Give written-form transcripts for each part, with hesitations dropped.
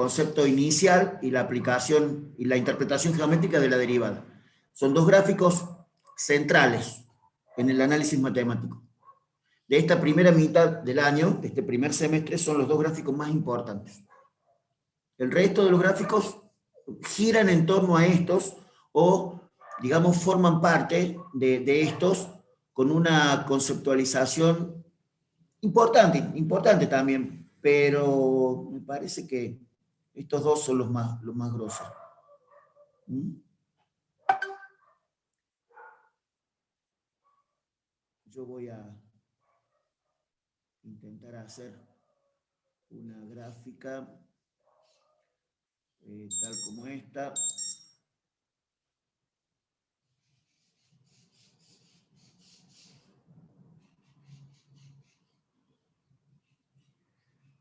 concepto inicial y la aplicación y la interpretación geométrica de la derivada. Son dos gráficos centrales en el análisis matemático. De esta primera mitad del año, este primer semestre, son los dos gráficos más importantes. El resto de los gráficos giran en torno a estos o, digamos, forman parte de estos con una conceptualización importante también, pero me parece que estos dos son los más grosos. Yo voy a intentar hacer una gráfica tal como esta.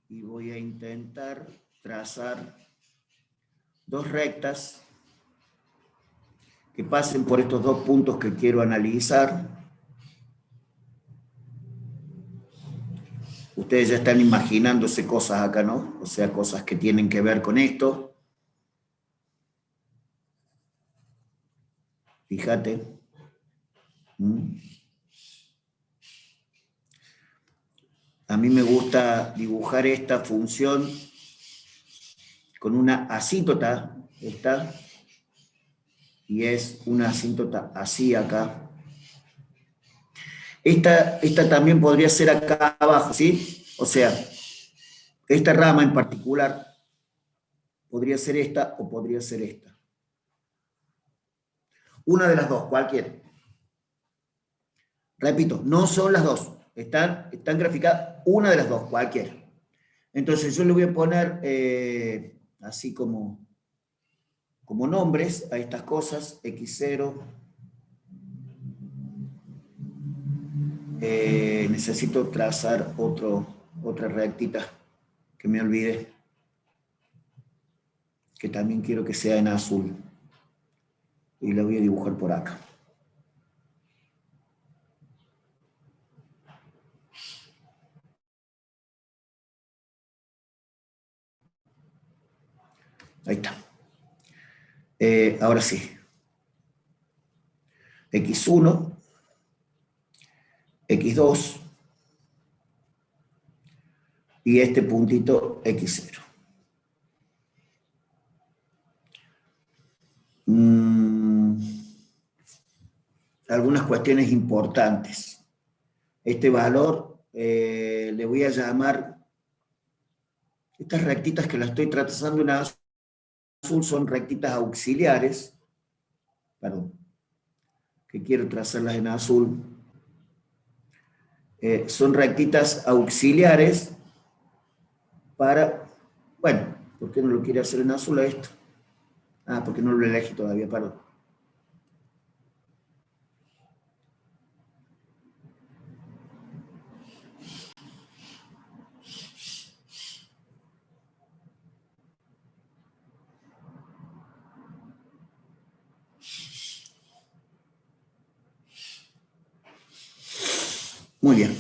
Y voy a intentar trazar dos rectas que pasen por estos dos puntos que quiero analizar. Ustedes ya están imaginándose cosas acá, ¿no? O sea, cosas que tienen que ver con esto. Fíjate. A mí me gusta dibujar esta función con una asíntota, esta, y es una asíntota así acá. Esta también podría ser acá abajo, ¿sí? O sea, esta rama en particular podría ser esta o podría ser esta. Una de las dos, cualquiera. Repito, no son las dos. Están graficadas una de las dos, cualquiera. Entonces yo le voy a poner así como nombres a estas cosas, x0. Necesito trazar otra rectita que me olvidé, que también quiero que sea en azul. Y la voy a dibujar por acá. Ahí está. Ahora sí. X1, X2 y este puntito X0. Algunas cuestiones importantes. Este valor le voy a llamar, estas rectitas que las estoy trazando en azul son rectitas auxiliares, perdón, que quiero trazarlas en azul. Son rectitas auxiliares para, bueno, ¿por qué no lo quiere hacer en azul a esto? Ah, porque no lo elegí todavía, perdón. Muy bien.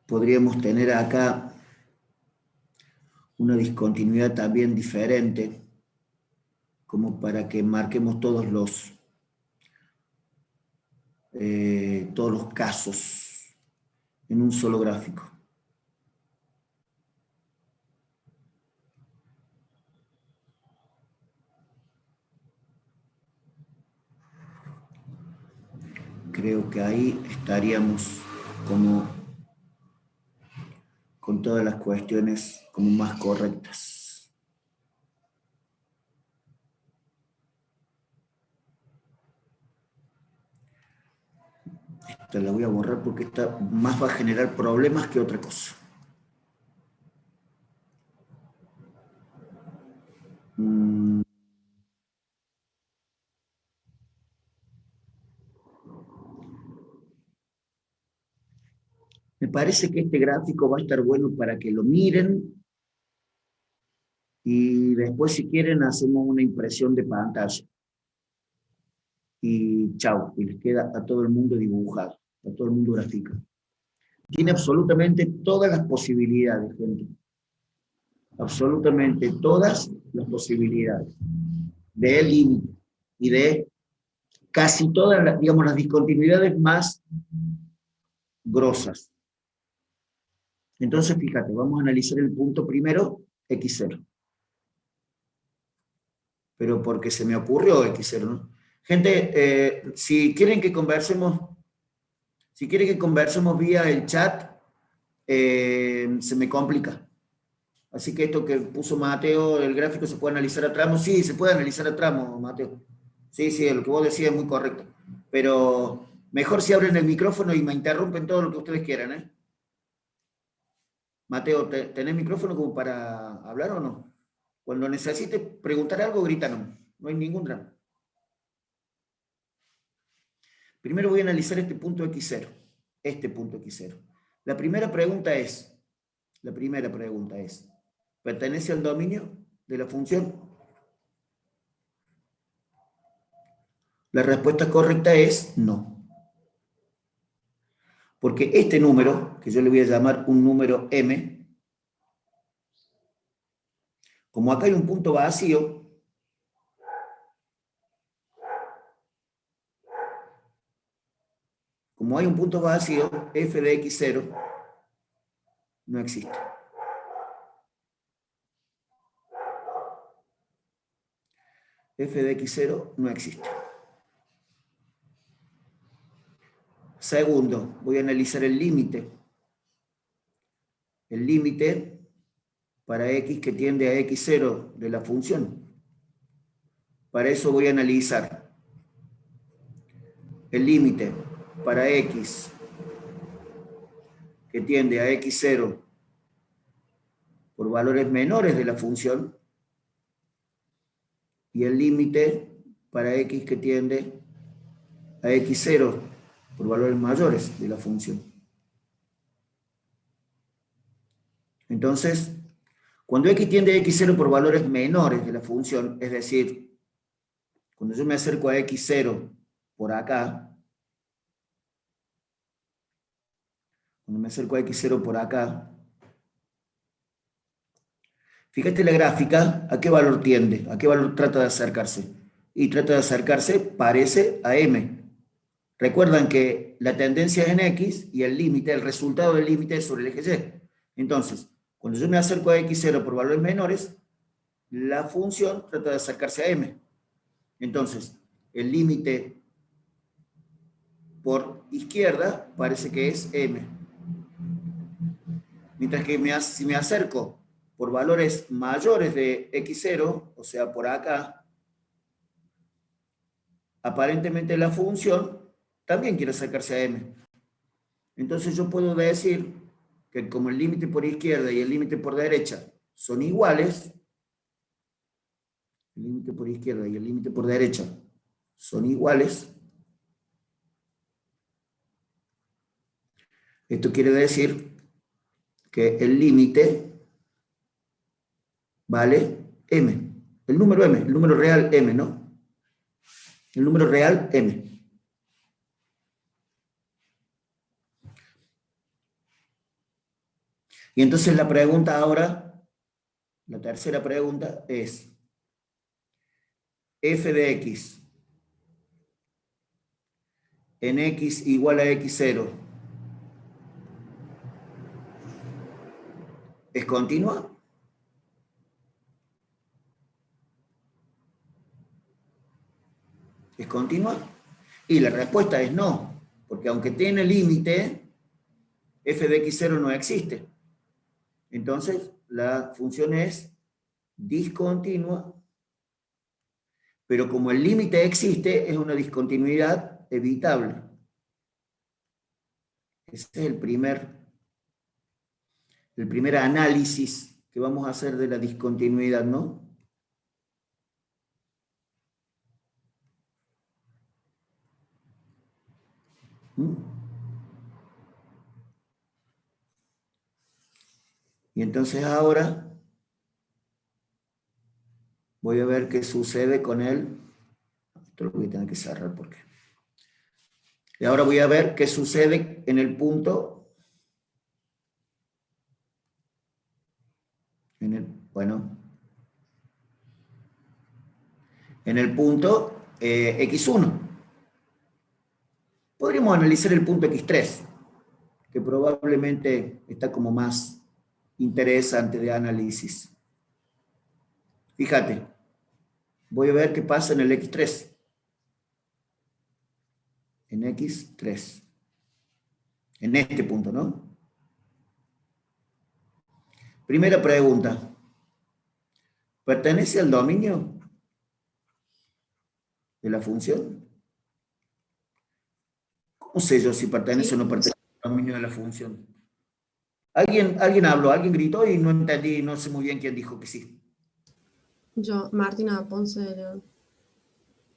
Podríamos tener acá una discontinuidad también diferente, como para que marquemos todos los casos en un solo gráfico. Creo que ahí estaríamos como con todas las cuestiones como más correctas. Esta la voy a borrar porque esta más va a generar problemas que otra cosa. Me parece que este gráfico va a estar bueno para que lo miren y después si quieren hacemos una impresión de pantalla. Y chao, y les queda a todo el mundo dibujado. A todo el mundo grafica. Tiene absolutamente todas las posibilidades, gente. Absolutamente todas las posibilidades de límite y de casi todas las, digamos, las discontinuidades más grosas. Entonces, fíjate, vamos a analizar el punto primero, x0. Pero porque se me ocurrió x0, ¿no? Gente, si quieren que conversemos vía el chat, se me complica. Así que esto que puso Mateo, el gráfico se puede analizar a tramos. Sí, se puede analizar a tramos, Mateo. Sí, lo que vos decís es muy correcto. Pero mejor si abren el micrófono y me interrumpen todo lo que ustedes quieran, ¿eh? Mateo, ¿tenés micrófono como para hablar o no? Cuando necesites preguntar algo, grítanos. No hay ningún drama. Primero voy a analizar este punto x0. Este punto x0. La primera pregunta es, ¿pertenece al dominio de la función? La respuesta correcta es no. Porque este número, que yo le voy a llamar un número m, como acá hay un punto vacío, f de x0 no existe. F de x0 no existe. Segundo, voy a analizar el límite. El límite para x que tiende a x0 de la función. Para eso voy a analizar el límite para x que tiende a x0 por valores menores de la función y el límite para x que tiende a x0 por valores mayores de la función. Entonces, cuando x tiende a x0 por valores menores de la función, es decir, cuando yo me acerco a x0 por acá, fíjate la gráfica, ¿a qué valor tiende? ¿A qué valor trata de acercarse? Y trata de acercarse, parece, a m. Recuerdan que la tendencia es en x y el límite, el resultado del límite es sobre el eje y. Entonces, cuando yo me acerco a x0 por valores menores, la función trata de acercarse a m. Entonces, el límite por izquierda parece que es m. Mientras que si me acerco por valores mayores de x0, o sea, por acá, aparentemente la función también quiere acercarse a m. Entonces yo puedo decir que como el límite por izquierda y el límite por derecha son iguales, el límite por izquierda y el límite por derecha son iguales, esto quiere decir que el límite vale m, el número m, el número real m, ¿no? El número real m. Y entonces la pregunta ahora, la tercera pregunta es, f de x en x igual a x0 ¿es continua? ¿Es continua? Y la respuesta es no, porque aunque tiene límite, f de x0 no existe. Entonces, la función es discontinua, pero como el límite existe, es una discontinuidad evitable. Ese es el primer análisis que vamos a hacer de la discontinuidad, ¿no? Y entonces ahora voy a ver qué sucede con él. Esto lo voy a tener que cerrar porque Y ahora voy a ver qué sucede en el punto, bueno, en el punto x1. Podríamos analizar el punto x3, que probablemente está como más interesante de análisis. Fíjate, voy a ver qué pasa en el x3. En x3. En este punto, ¿no? Primera pregunta. ¿Pertenece al dominio de la función? ¿Cómo sé yo si pertenece o no pertenece al dominio de la función? Alguien habló, alguien gritó y no entendí, no sé muy bien quién dijo que sí. Yo, Martina Ponce de León.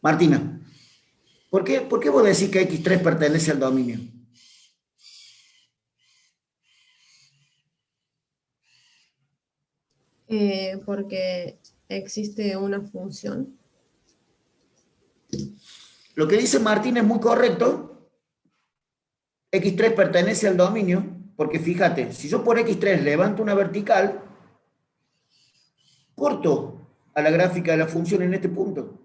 Martina, ¿por qué vos decís que x3 pertenece al dominio? Porque existe una función. Lo que dice Martina es muy correcto. x3 pertenece al dominio, porque fíjate, si yo por x3 levanto una vertical, corto a la gráfica de la función en este punto.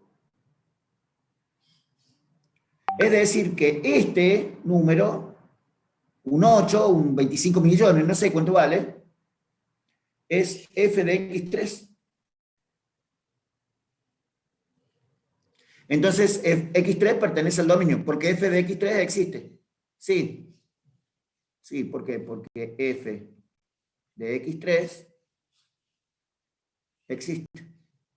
Es decir, que este número, un 8, un 25 millones, no sé cuánto vale, es f de x3. Entonces, x3 pertenece al dominio, porque f de x3 existe. Sí. Sí, ¿por qué? Porque f de x3 existe.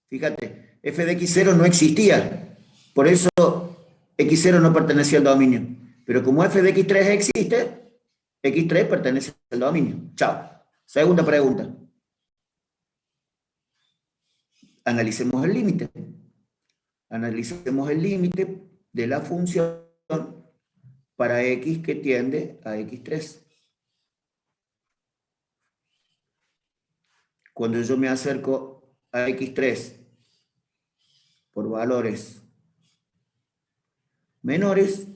Fíjate, f de x0 no existía. Por eso x0 no pertenecía al dominio. Pero como f de x3 existe, x3 pertenece al dominio. Chao. Segunda pregunta. Analicemos el límite. Analicemos el límite de la función para x que tiende a x3. Cuando yo me acerco a x3 por valores menores,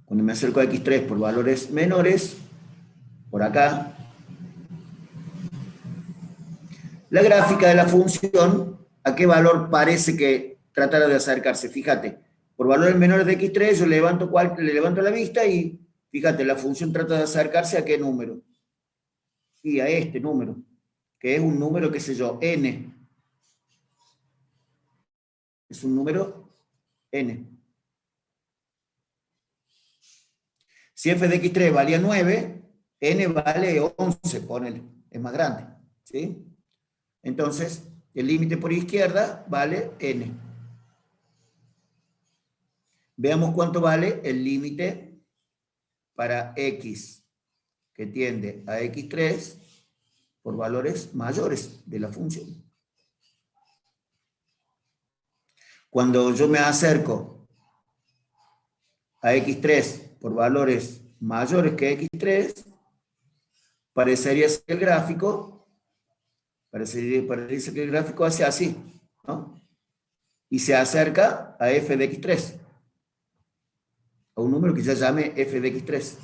cuando me acerco a x3 por valores menores, por acá, la gráfica de la función, ¿a qué valor parece que tratara de acercarse? Fíjate, por valores menores de x3 yo le levanto la vista y fíjate, la función trata de acercarse a qué número. Y a este número, que es un número, qué sé yo, n. Es un número n. Si f de x3 valía 9, n vale 11, ponele, es más grande, ¿sí? Entonces, el límite por izquierda vale n. Veamos cuánto vale el límite para x que tiende a x3 por valores mayores de la función. Cuando yo me acerco a x3 por valores mayores que x3, parecería que el gráfico hace así, ¿no? Y se acerca a f de x3, a un número que ya llame f de x3.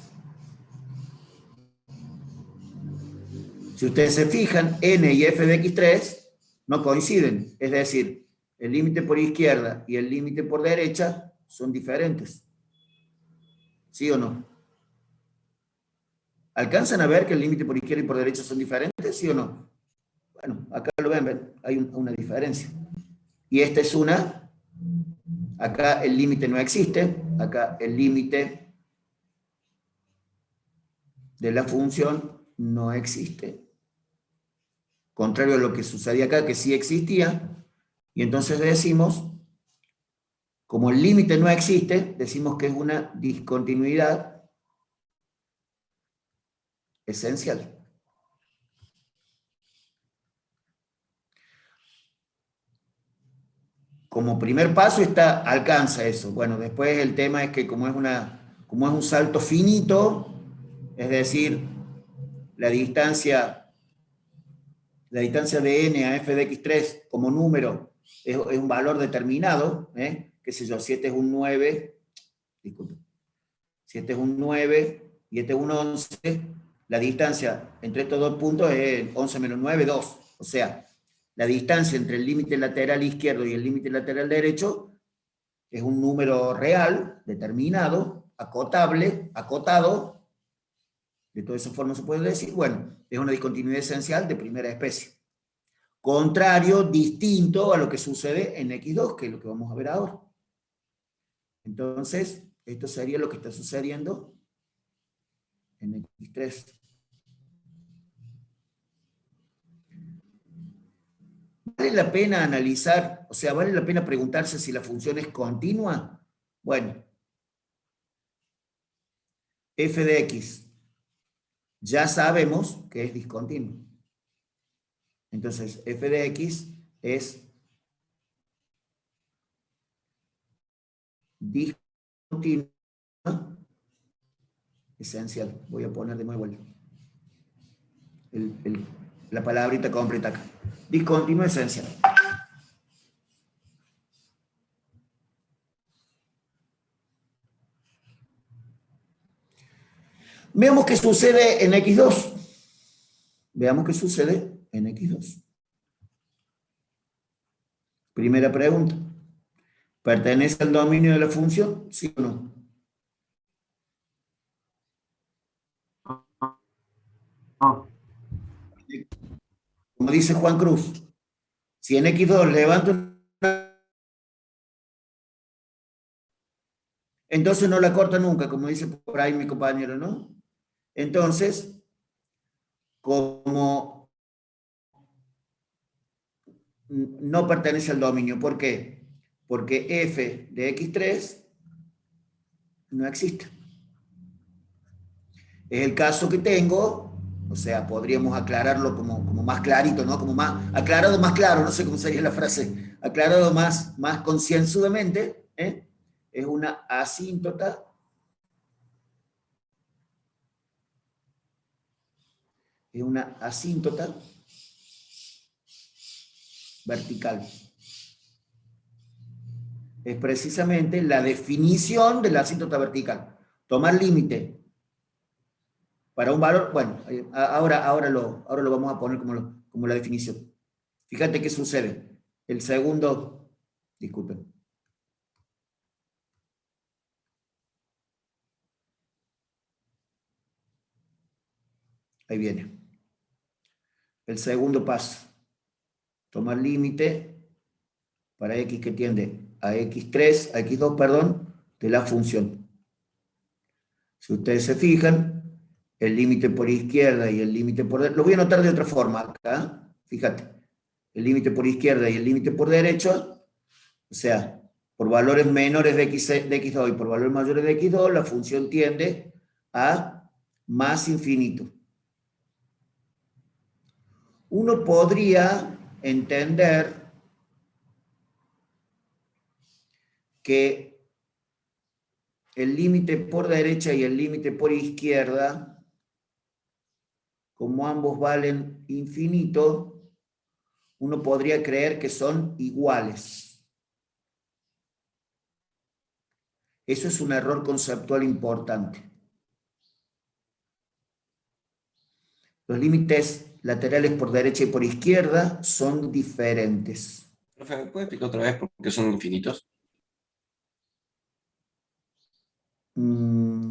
Si ustedes se fijan, n y f de x3 no coinciden, es decir, el límite por izquierda y el límite por derecha son diferentes. ¿Sí o no? ¿Alcanzan a ver que el límite por izquierda y por derecha son diferentes? ¿Sí o no? Bueno, acá lo ven, hay una diferencia. Y esta es una, acá el límite no existe, acá el límite de la función no existe. Contrario a lo que sucedía acá, que sí existía, y entonces decimos, como el límite no existe, decimos que es una discontinuidad esencial. Como primer paso alcanza eso. Bueno, después el tema es que como es un salto finito, es decir, la distancia de n a f de x3 como número es un valor determinado, qué sé yo, si este es un 9, disculpe, si este es un 9 y este es un 11, la distancia entre estos dos puntos es 11 menos 9, 2. O sea, la distancia entre el límite lateral izquierdo y el límite lateral derecho es un número real, determinado, acotable, acotado, de todas esas formas se puede decir, bueno, es una discontinuidad esencial de primera especie. Contrario, distinto a lo que sucede en X2, que es lo que vamos a ver ahora. Entonces, esto sería lo que está sucediendo en X3. ¿Vale la pena analizar, o sea, vale la pena preguntarse si la función es continua? Bueno, f de x ya sabemos que es discontinuo. Entonces, f de x es discontinua esencial. Voy a poner de nuevo la palabrita completa acá. Discontinua esencial. Veamos qué sucede en X2. Veamos qué sucede en X2. Primera pregunta. ¿Pertenece al dominio de la función? ¿Sí o no? Como dice Juan Cruz, si en X2 levanto una, entonces no la corta nunca, como dice por ahí mi compañero, ¿no? Entonces, como no pertenece al dominio, ¿por qué? Porque f de x3 no existe. Es el caso que tengo, o sea, podríamos aclararlo como más clarito, ¿no? Como más, aclarado más claro, no sé cómo sería la frase, aclarado más concienzudamente, ¿eh? Es una asíntota vertical. Es precisamente la definición de la asíntota vertical. Tomar límite para un valor, bueno, ahora lo vamos a poner como la definición. Fíjate qué sucede. El segundo, disculpen. Ahí viene. El segundo paso. Tomar límite para x que tiende a x3, a x2, perdón, de la función. Si ustedes se fijan, el límite por izquierda y el límite por derecha, lo voy a anotar de otra forma acá, fíjate, el límite por izquierda y el límite por derecha, o sea, por valores menores de x2 y por valores mayores de x2, la función tiende a más infinito. Uno podría entender que el límite por derecha y el límite por izquierda, como ambos valen infinito, uno podría creer que son iguales. Eso es un error conceptual importante. Los límites laterales por derecha y por izquierda son diferentes. Profe, ¿me puede explicar otra vez por qué son infinitos?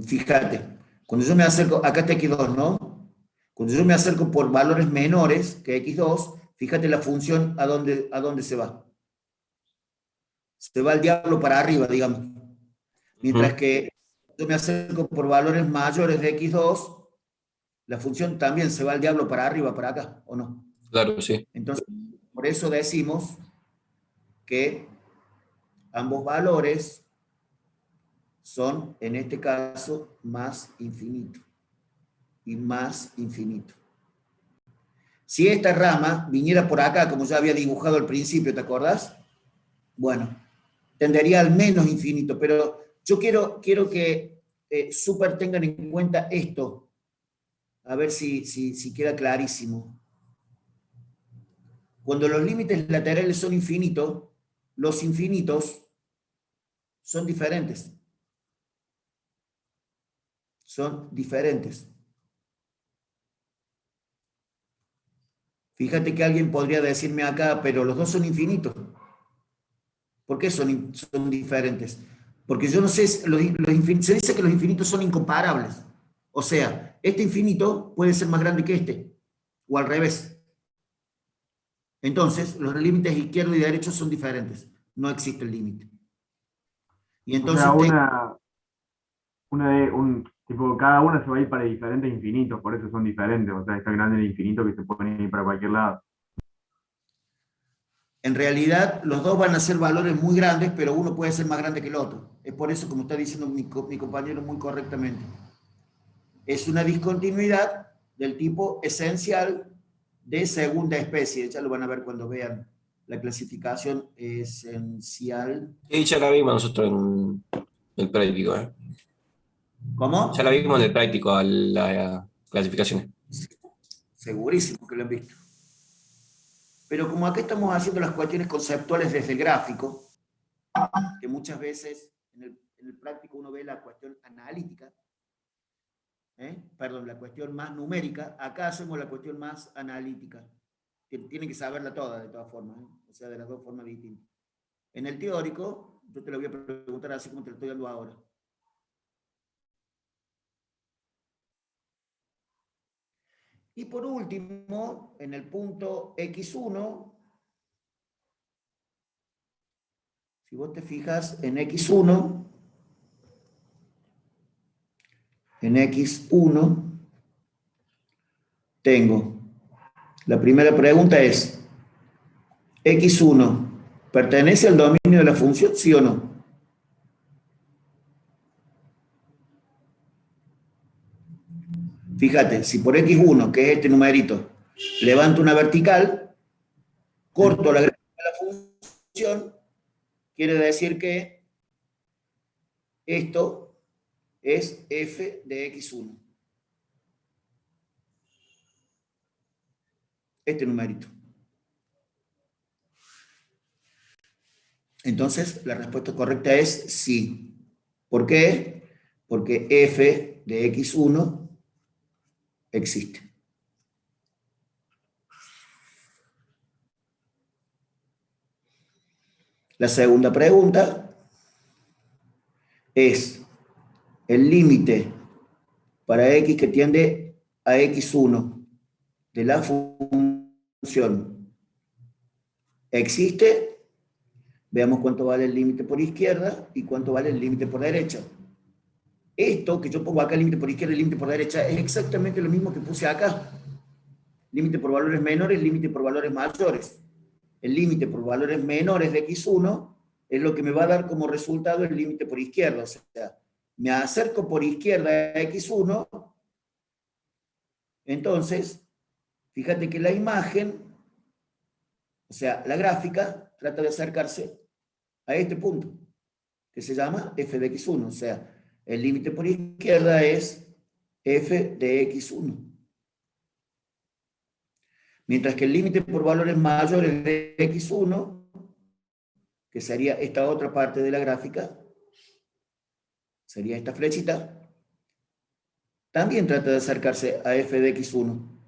Fíjate, cuando yo me acerco, acá está x2, ¿no? Cuando yo me acerco por valores menores que x2, fíjate la función a dónde se va. Se va al diablo para arriba, digamos. Mientras que yo me acerco por valores mayores de x2, la función también se va al diablo para arriba, para acá, ¿o no? Claro, sí. Entonces, por eso decimos que ambos valores son, en este caso, más infinito y más infinito. Si esta rama viniera por acá, como ya había dibujado al principio, ¿te acordás? Bueno, tendería al menos infinito, pero yo quiero que súper tengan en cuenta esto, a ver si queda clarísimo. Cuando los límites laterales son infinitos, los infinitos son diferentes. Son diferentes. Fíjate que alguien podría decirme acá, pero los dos son infinitos. ¿Por qué son diferentes? Porque yo no sé, se dice que los infinitos son incomparables. O sea, este infinito puede ser más grande que este, o al revés. Entonces, los límites izquierdo y derecho son diferentes. No existe el límite. Y entonces O sea, tipo, cada una se va a ir para diferentes infinitos, por eso son diferentes. O sea, es tan grande el infinito que se pueden ir para cualquier lado. en realidad, los dos van a ser valores muy grandes, pero uno puede ser más grande que el otro. Es por eso, como está diciendo mi compañero muy correctamente. Es una discontinuidad del tipo esencial de segunda especie. Ya lo van a ver cuando vean la clasificación esencial. Sí, ya la vimos nosotros en el práctico, ¿eh? ¿Cómo? Ya la vimos en el práctico a la clasificación. Segurísimo que lo han visto. Pero como acá estamos haciendo las cuestiones conceptuales desde el gráfico, que muchas veces en el práctico uno ve la cuestión analítica, perdón, la cuestión más numérica, acá hacemos la cuestión más analítica. Tienen que saberla toda, de todas formas, o sea, de las dos formas distintas. En el teórico, yo te lo voy a preguntar así como te lo estoy dando ahora. Y por último, en el punto X1, si vos te fijas en X1, tengo, la primera pregunta es, X1, ¿pertenece al dominio de la función, sí o no? Fíjate, si por X1, que es este numerito, levanto una vertical, corto la gráfica de la función, quiere decir que esto es f de X1. Este numerito. Entonces, la respuesta correcta es sí. ¿Por qué? Porque f de X1 existe. La segunda pregunta es el límite para x que tiende a X1 de la función. ¿Existe? Veamos cuánto vale el límite por izquierda y cuánto vale el límite por derecha. Esto que yo pongo acá, el límite por izquierda y el límite por derecha, es exactamente lo mismo que puse acá. Límite por valores menores, límite por valores mayores. El límite por valores menores de X1 es lo que me va a dar como resultado el límite por izquierda. O sea, me acerco por izquierda a X1, entonces, fíjate que la imagen, o sea, la gráfica, trata de acercarse a este punto, que se llama f de X1. O sea, el límite por izquierda es f de X1. Mientras que el límite por valores mayores de X1, que sería esta otra parte de la gráfica, sería esta flechita, también trata de acercarse a f de X1.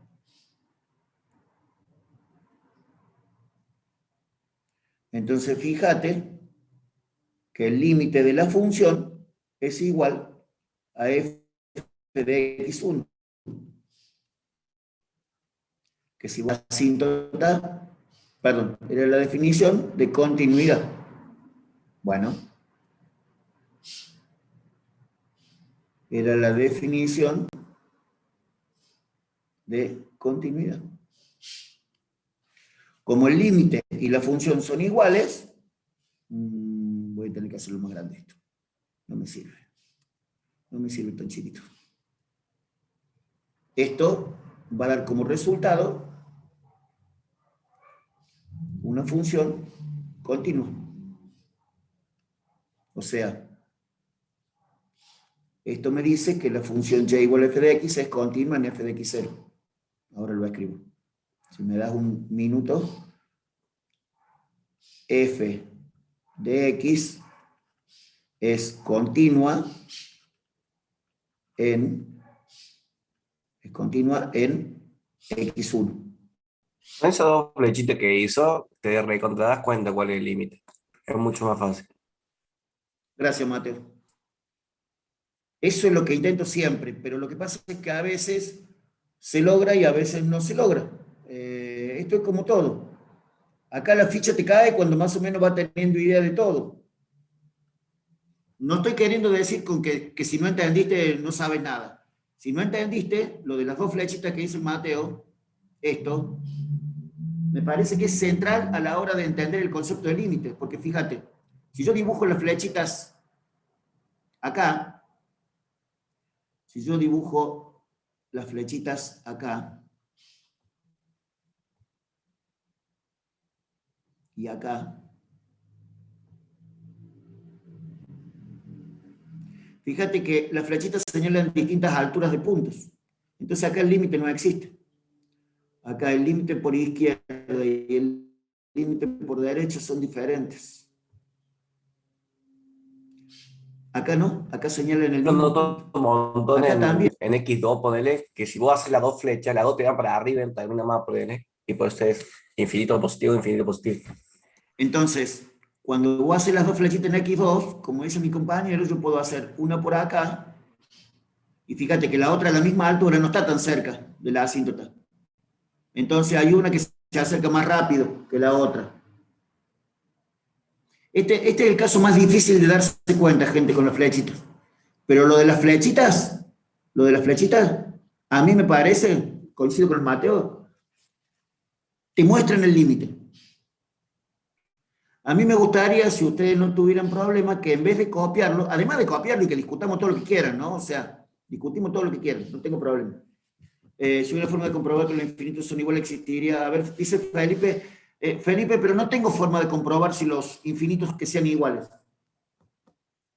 Entonces, fíjate que el límite de la función es igual a f de X1. Que si va asíntota, perdón, era la definición de continuidad. Bueno, era la definición de continuidad. Como el límite y la función son iguales, voy a tener que hacerlo más grande esto. No me sirve. No me sirve tan chiquito. Esto va a dar como resultado una función continua. O sea, esto me dice que la función y igual a f de x es continua en f de x0. Ahora lo escribo. Si me das un minuto, f de x es continua en X1. Con esas dos flechitas que hizo, te recontra das cuenta cuál es el límite. Es mucho más fácil. Gracias, Mateo. Eso es lo que intento siempre, pero lo que pasa es que a veces se logra y a veces no se logra. Esto es como todo. Acá la ficha te cae cuando más o menos va teniendo idea de todo. No estoy queriendo decir con que si no entendiste no sabes nada. Si no entendiste lo de las dos flechitas que hizo Mateo, esto, me parece que es central a la hora de entender el concepto de límite, porque fíjate, si yo dibujo las flechitas acá, si yo dibujo las flechitas acá y acá, fíjate que las flechitas señalan distintas alturas de puntos. Entonces acá el límite no existe. Acá el límite por izquierda y el límite por derecha son diferentes. Acá no, acá señalan el Yo mismo noto punto. un montón Acá también. en X2, ponele, que si vos haces las dos flechas, las dos te van para arriba en alguna más, ponele, y por eso es infinito positivo, infinito positivo. Entonces, cuando vos haces las dos flechitas en X2, como dice mi compañero, yo puedo hacer una por acá, y fíjate que la otra a la misma altura no está tan cerca de la asíntota. Entonces hay una que se acerca más rápido que la otra. Este es el caso más difícil de darse cuenta, gente, con las flechitas. Pero lo de las flechitas, a mí me parece, coincido con el Mateo, te muestran el límite. A mí me gustaría, si ustedes no tuvieran problema, que en vez de copiarlo, además de copiarlo y que discutamos todo lo que quieran, ¿no? O sea, discutimos todo lo que quieran, no tengo problema. Si hubiera forma de comprobar que los infinitos son iguales, existiría. A ver, dice Felipe, Felipe, pero no tengo forma de comprobar si los infinitos que sean iguales.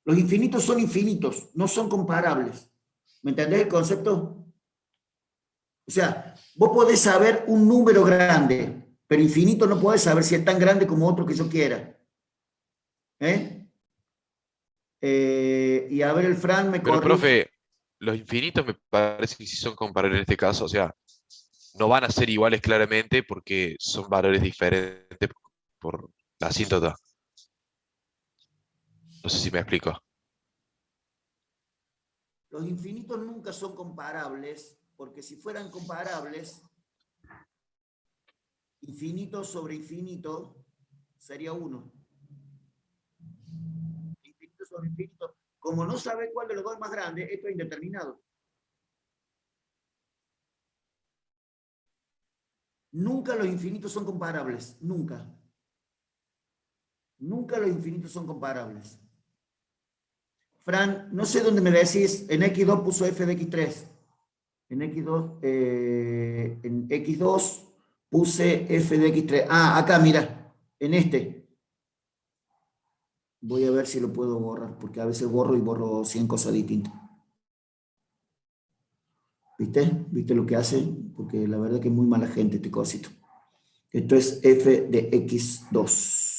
Los infinitos son infinitos, no son comparables. ¿Me entendés el concepto? O sea, vos podés saber un número grande, pero infinito no podés saber si es tan grande como otro que yo quiera. Y a ver, el Fran me Pero, corrige. profe, los infinitos me parece que sí son comparables en este caso. O sea, no van a ser iguales claramente porque son valores diferentes por la asíntota. No sé si me explico. Los infinitos nunca son comparables, porque si fueran comparables, infinito sobre infinito sería 1. Infinito sobre infinito. Como no sabe cuál de los dos es más grande, esto es indeterminado. Nunca los infinitos son comparables, nunca. Nunca los infinitos son comparables. Fran, no sé dónde me decís, en X2 puso f de X3. En X2 puse f de X3. Ah, acá, mira, en este. Voy a ver si lo puedo borrar, porque a veces borro y borro 100 cosas distintas. ¿Viste? ¿Viste lo que hace? Porque la verdad que es muy mala gente este cosito. Esto es f de X2.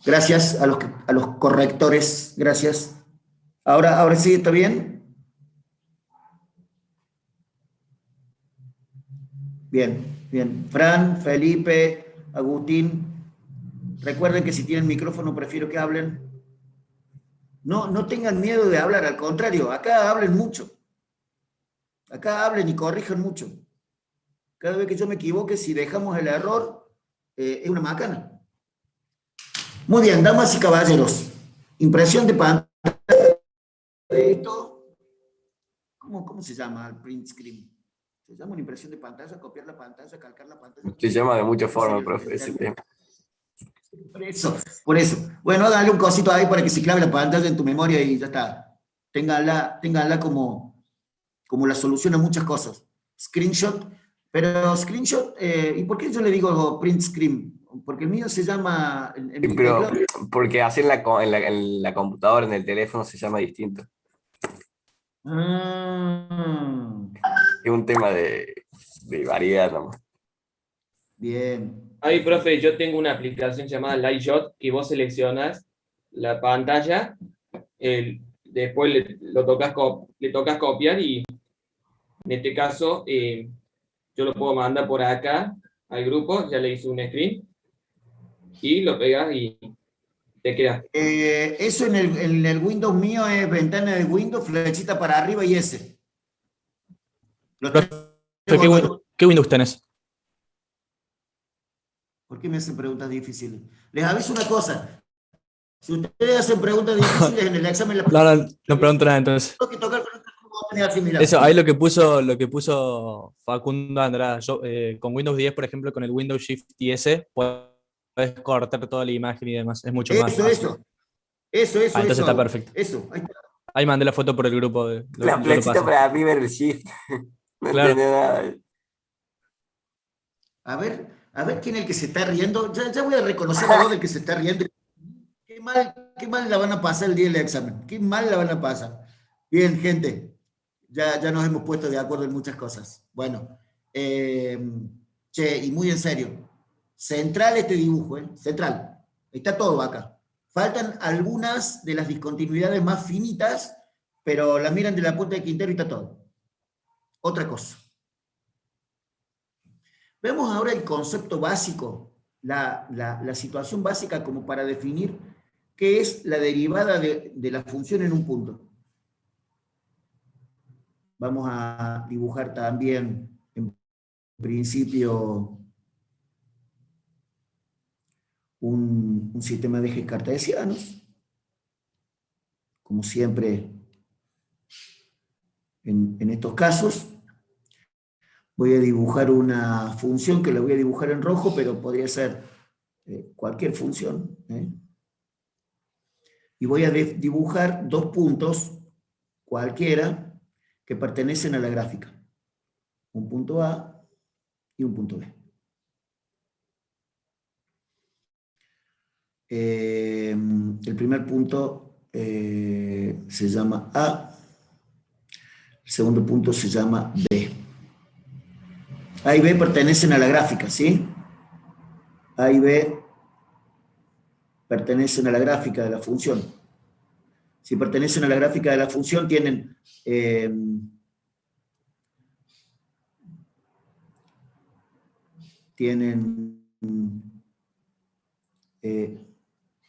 Gracias a los correctores, gracias. Ahora sí, ¿está bien? Bien, bien. Fran, Felipe, Agustín, recuerden que si tienen micrófono prefiero que hablen. No tengan miedo de hablar, al contrario, acá hablen mucho. Acá hablen y corrijan mucho. Cada vez que yo me equivoque, si dejamos el error, es una macana. Muy bien, damas y caballeros. Impresión de pantalla de esto. ¿Cómo se llama el print screen? Se llama una impresión de pantalla, copiar la pantalla, calcar la pantalla. Se llama de muchas formas, profe, ese tema. Por eso. Bueno, dale un cosito ahí para que se clave la pantalla en tu memoria y ya está. Ténganla como la solución a muchas cosas. Screenshot, pero screenshot, ¿y por qué yo le digo print screen? Porque el mío se llama... Pero porque así en la computadora, en el teléfono, se llama distinto. Es un tema de variedad nomás. Bien. Ahí, profe, yo tengo una aplicación llamada Lightshot que vos seleccionas la pantalla, después le tocas copiar y en este caso yo lo puedo mandar por acá al grupo, ya le hice un screen y lo pegas y te queda. Eso en el Windows mío es ventana de Windows, flechita para arriba y ese. Los tres ¿Qué botones. ¿Qué Windows tenés? ¿Por qué me hacen preguntas difíciles? Les aviso una cosa. Si ustedes hacen preguntas difíciles en el examen, No pregunto nada entonces. tengo que tocar con otros botones así, mira. Eso, ahí lo que puso Facundo Andrada. Yo, con Windows 10, por ejemplo, con el Windows Shift y S, puedes cortar toda la imagen y demás. Es mucho más fácil. Eso. Entonces está perfecto. Eso, ahí está. Ahí mandé la foto por el grupo. La yo lo flechita paso. para arriba era el shift. No Claro. entendía nada. A ver quién es el que se está riendo. Ya voy a reconocer a vos del que se está riendo. Qué mal la van a pasar el día del examen. Qué mal la van a pasar. Bien, gente. Ya nos hemos puesto de acuerdo en muchas cosas. Bueno. Che, y muy en serio. Central este dibujo, ¿eh? Central. Está todo acá. Faltan algunas de las discontinuidades más finitas, pero las miran de la punta de Quintero y está todo. Otra cosa. Vemos ahora el concepto básico, la situación básica como para definir qué es la derivada de la función en un punto. Vamos a dibujar también, en principio, un sistema de ejes cartesianos, como siempre en estos casos. Voy a dibujar una función que la voy a dibujar en rojo, pero podría ser cualquier función. Y voy a dibujar dos puntos, cualquiera, que pertenecen a la gráfica. Un punto A y un punto B. El primer punto se llama A, el segundo punto se llama B. A y B pertenecen a la gráfica, ¿sí? A y B pertenecen a la gráfica de la función. Si pertenecen a la gráfica de la función, tienen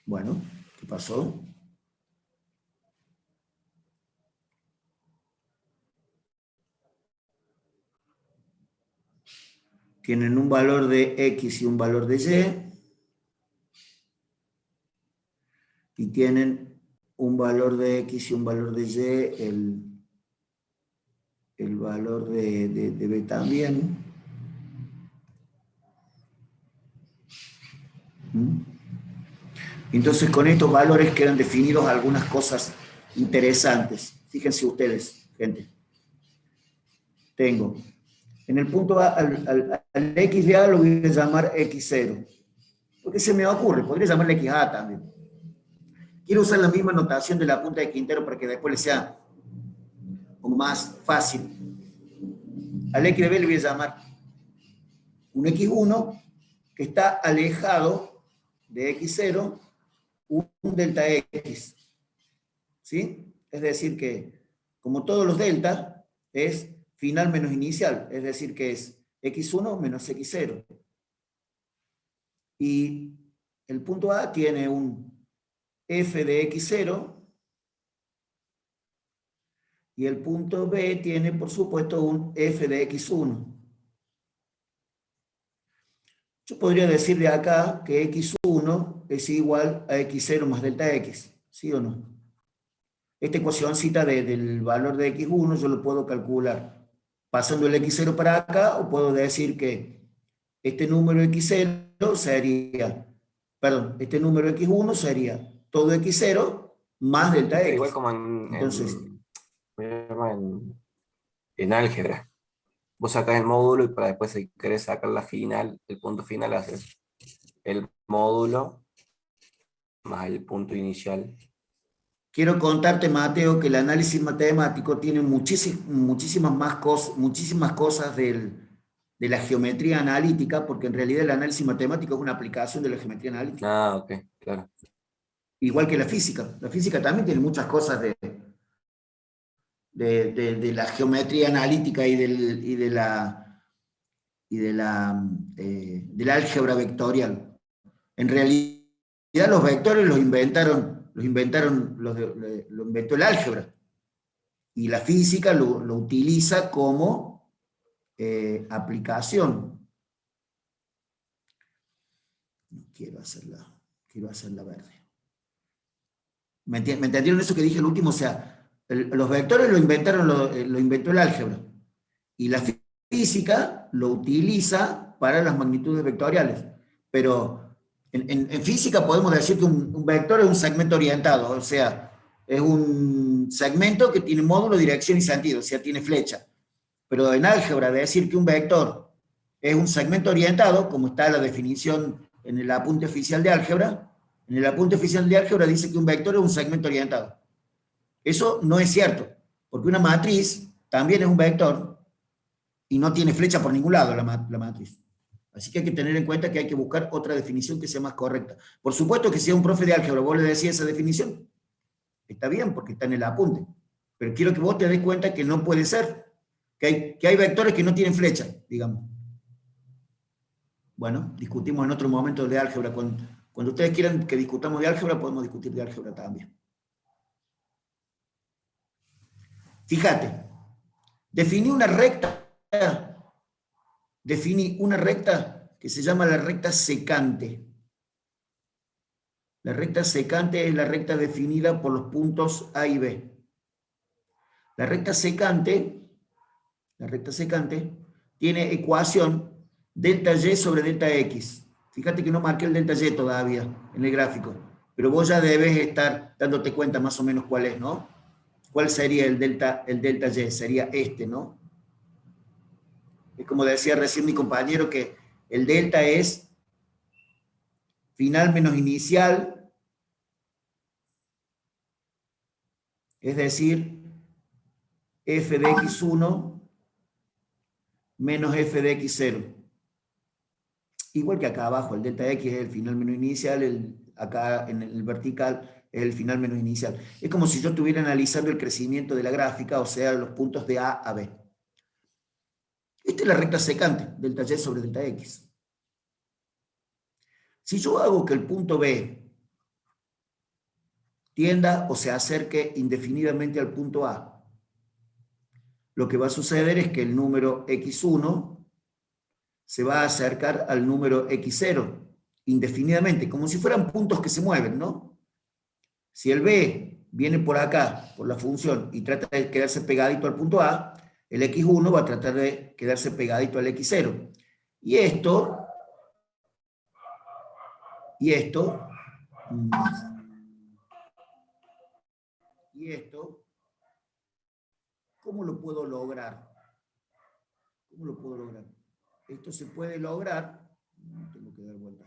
bueno, ¿qué pasó? Tienen un valor de X y un valor de Y. Y tienen un valor de X y un valor de Y, el valor de B también. Entonces con estos valores quedan definidos algunas cosas interesantes. Fíjense ustedes, gente. Tengo, en el punto A, al X de A lo voy a llamar X0. Porque se me ocurre, podría llamarle XA también. Quiero usar la misma notación de la punta de Quintero para que después le sea como más fácil. Al X de B le voy a llamar un X1 que está alejado de X0, un delta X. ¿Sí? Es decir que, como todos los delta, es final menos inicial. Es decir que es X1 menos X0. Y el punto A tiene un f de X0 y el punto B tiene, por supuesto, un f de X1. Yo podría decir de acá que X1 es igual a X0 más delta X, ¿sí o no? Esta ecuacióncita del valor de X1 yo lo puedo calcular pasando el X0 para acá, o puedo decir que este número X0 sería, perdón, este número X1 sería todo X0 más delta X. Igual como Entonces, en álgebra. Vos sacás el módulo y para después, si querés sacar la final, el punto final, haces el módulo más el punto inicial. quiero contarte, Mateo, que el análisis matemático tiene muchísimas cosas de la geometría analítica, porque en realidad el análisis matemático es una aplicación de la geometría analítica. Ah, ok, claro. igual que la física. La física también tiene muchas cosas de la geometría analítica y del álgebra vectorial. En realidad los vectores lo inventó el álgebra. Y la física lo utiliza como aplicación. Quiero hacerla verde. ¿Me entendieron eso que dije el último? O sea, los vectores lo inventó el álgebra. Y la física lo utiliza para las magnitudes vectoriales. Pero en física podemos decir que un vector es un segmento orientado, o sea, es un segmento que tiene módulo, dirección y sentido, o sea, tiene flecha. Pero en álgebra, decir que un vector es un segmento orientado, como está la definición en el apunte oficial de álgebra, en el apunte oficial de álgebra dice que un vector es un segmento orientado. Eso no es cierto, porque una matriz también es un vector y no tiene flecha por ningún lado la matriz. Así que hay que tener en cuenta que hay que buscar otra definición que sea más correcta. Por supuesto que si a un profe de álgebra vos le decís esa definición, está bien porque está en el apunte, pero quiero que vos te des cuenta que no puede ser, que hay vectores que no tienen flecha, digamos. Bueno, discutimos en otro momento de álgebra. Cuando ustedes quieran que discutamos de álgebra, podemos discutir de álgebra también. Fíjate, definí una recta que se llama la recta secante. La recta secante es la recta definida por los puntos A y B. La recta secante tiene ecuación delta y sobre delta x. Fíjate que no marqué el delta y todavía en el gráfico, pero vos ya debes estar dándote cuenta más o menos cuál es, ¿no? ¿Cuál sería el delta y? Sería este, ¿no? Es como decía recién mi compañero que el delta es final menos inicial, es decir, f de x1 menos f de x0. Igual que acá abajo, el delta x es el final menos inicial, acá en el vertical es el final menos inicial. Es como si yo estuviera analizando el crecimiento de la gráfica, o sea, los puntos de A a B. Esta es la recta secante, delta y sobre delta x. Si yo hago que el punto B tienda o se acerque indefinidamente al punto A, lo que va a suceder es que el número x1 se va a acercar al número x0 indefinidamente, como si fueran puntos que se mueven, ¿no? Si el B viene por acá, por la función, y trata de quedarse pegadito al punto A, el x1 va a tratar de quedarse pegadito al x0. Y esto, ¿cómo lo puedo lograr? ¿Cómo lo puedo lograr? Esto se puede lograr, tengo que dar vuelta.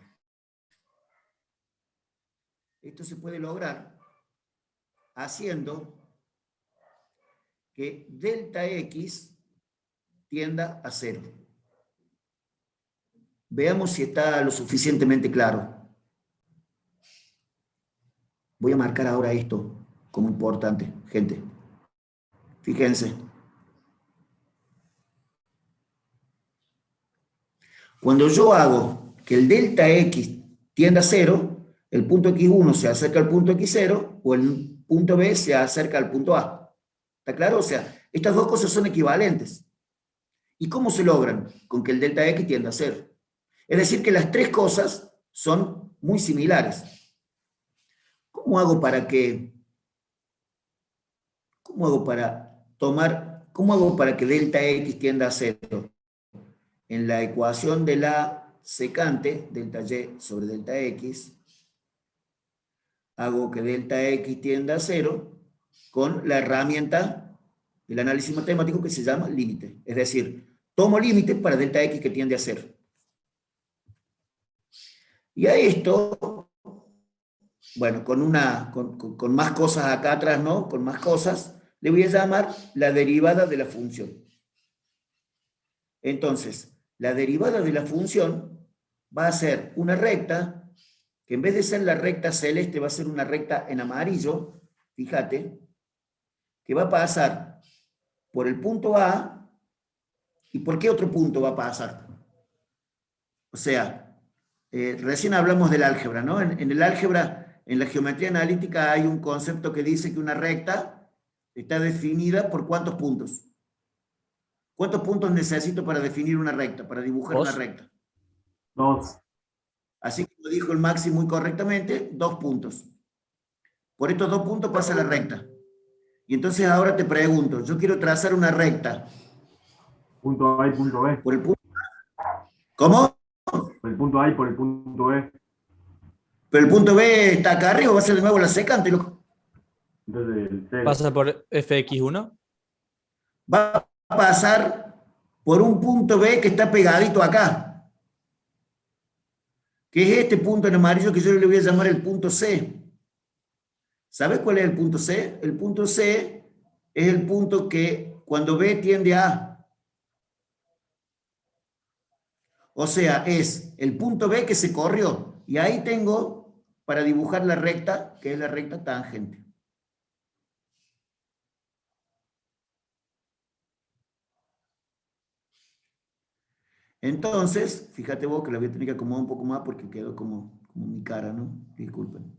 Esto se puede lograr haciendo que delta x tienda a 0. Veamos si está lo suficientemente claro. Voy a marcar ahora esto como importante, gente. Fíjense. Cuando yo hago que el delta x tienda a 0, el punto x1 se acerca al punto x0 o el punto b se acerca al punto a. ¿Está claro? O sea, estas dos cosas son equivalentes. ¿Y cómo se logran? Con que el delta x tienda a 0. Es decir, que las tres cosas son muy similares. ¿Cómo hago para que delta x tienda a 0? En la ecuación de la secante, delta y sobre delta x, hago que delta x tienda a 0 con la herramienta del análisis matemático que se llama límite. Es decir, tomo límite para delta x que tiende a 0. Y a esto, bueno, con más cosas acá atrás, ¿no? Con más cosas, le voy a llamar la derivada de la función. Entonces, la derivada de la función va a ser una recta que en vez de ser la recta celeste va a ser una recta en amarillo, fíjate, que va a pasar por el punto A, ¿y por qué otro punto va a pasar? O sea, recién hablamos del álgebra, ¿no? En el álgebra, en la geometría analítica hay un concepto que dice que una recta está definida por ¿cuántos puntos? ¿Cuántos puntos necesito para definir una recta, para dibujar una Dos. recta? 2. Así como dijo el Maxi muy correctamente, 2 puntos. Por estos 2 puntos pasa la recta. Y entonces ahora te pregunto, yo quiero trazar una recta. Punto A y punto B. Por el punto... ¿Cómo? Por el punto A y por el punto B. Pero el punto B está acá arriba, va a ser de nuevo la secante, loco. Entonces el 0. Pasa por fx1. Va a pasar por un punto B que está pegadito acá. Que es este punto en amarillo que yo le voy a llamar el punto C. ¿Sabes cuál es el punto C? El punto C es el punto que cuando B tiende a A. O sea, es el punto B que se corrió. Y ahí tengo para dibujar la recta, que es la recta tangente. Entonces, fíjate vos que la voy a tener que acomodar un poco más porque quedó como mi cara, ¿no? Disculpen.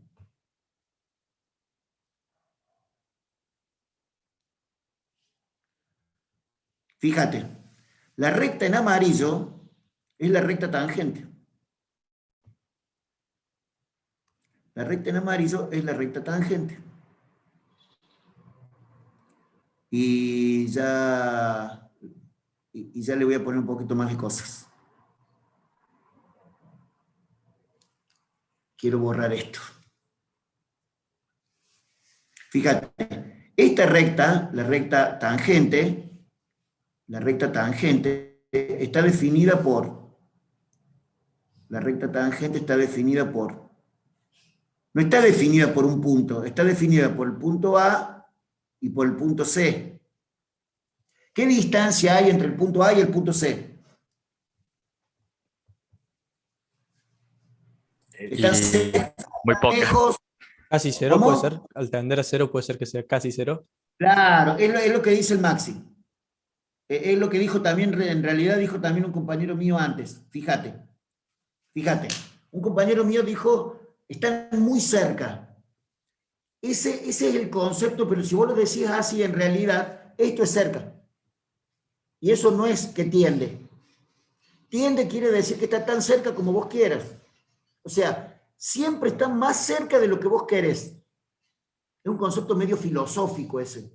Fíjate, la recta en amarillo es la recta tangente. La recta en amarillo es la recta tangente. Y ya le voy a poner un poquito más de cosas. Quiero borrar esto. Fíjate, esta recta, la recta tangente, está definida por, no está definida por un punto, está definida por el punto A y por el punto C. ¿Qué distancia hay entre el punto A y el punto C? Están Muy poca. lejos. Casi 0 ¿Cómo? puede ser. Al tender a 0 puede ser que sea casi 0. Claro, es lo que dice el Maxi. Es lo que dijo también, en realidad dijo también un compañero mío antes. Fíjate. Un compañero mío dijo, están muy cerca. Ese es el concepto, pero si vos lo decís así, en realidad, esto es cerca. Y eso no es que tiende. Tiende quiere decir que está tan cerca como vos quieras. O sea, siempre está más cerca de lo que vos querés. Es un concepto medio filosófico ese.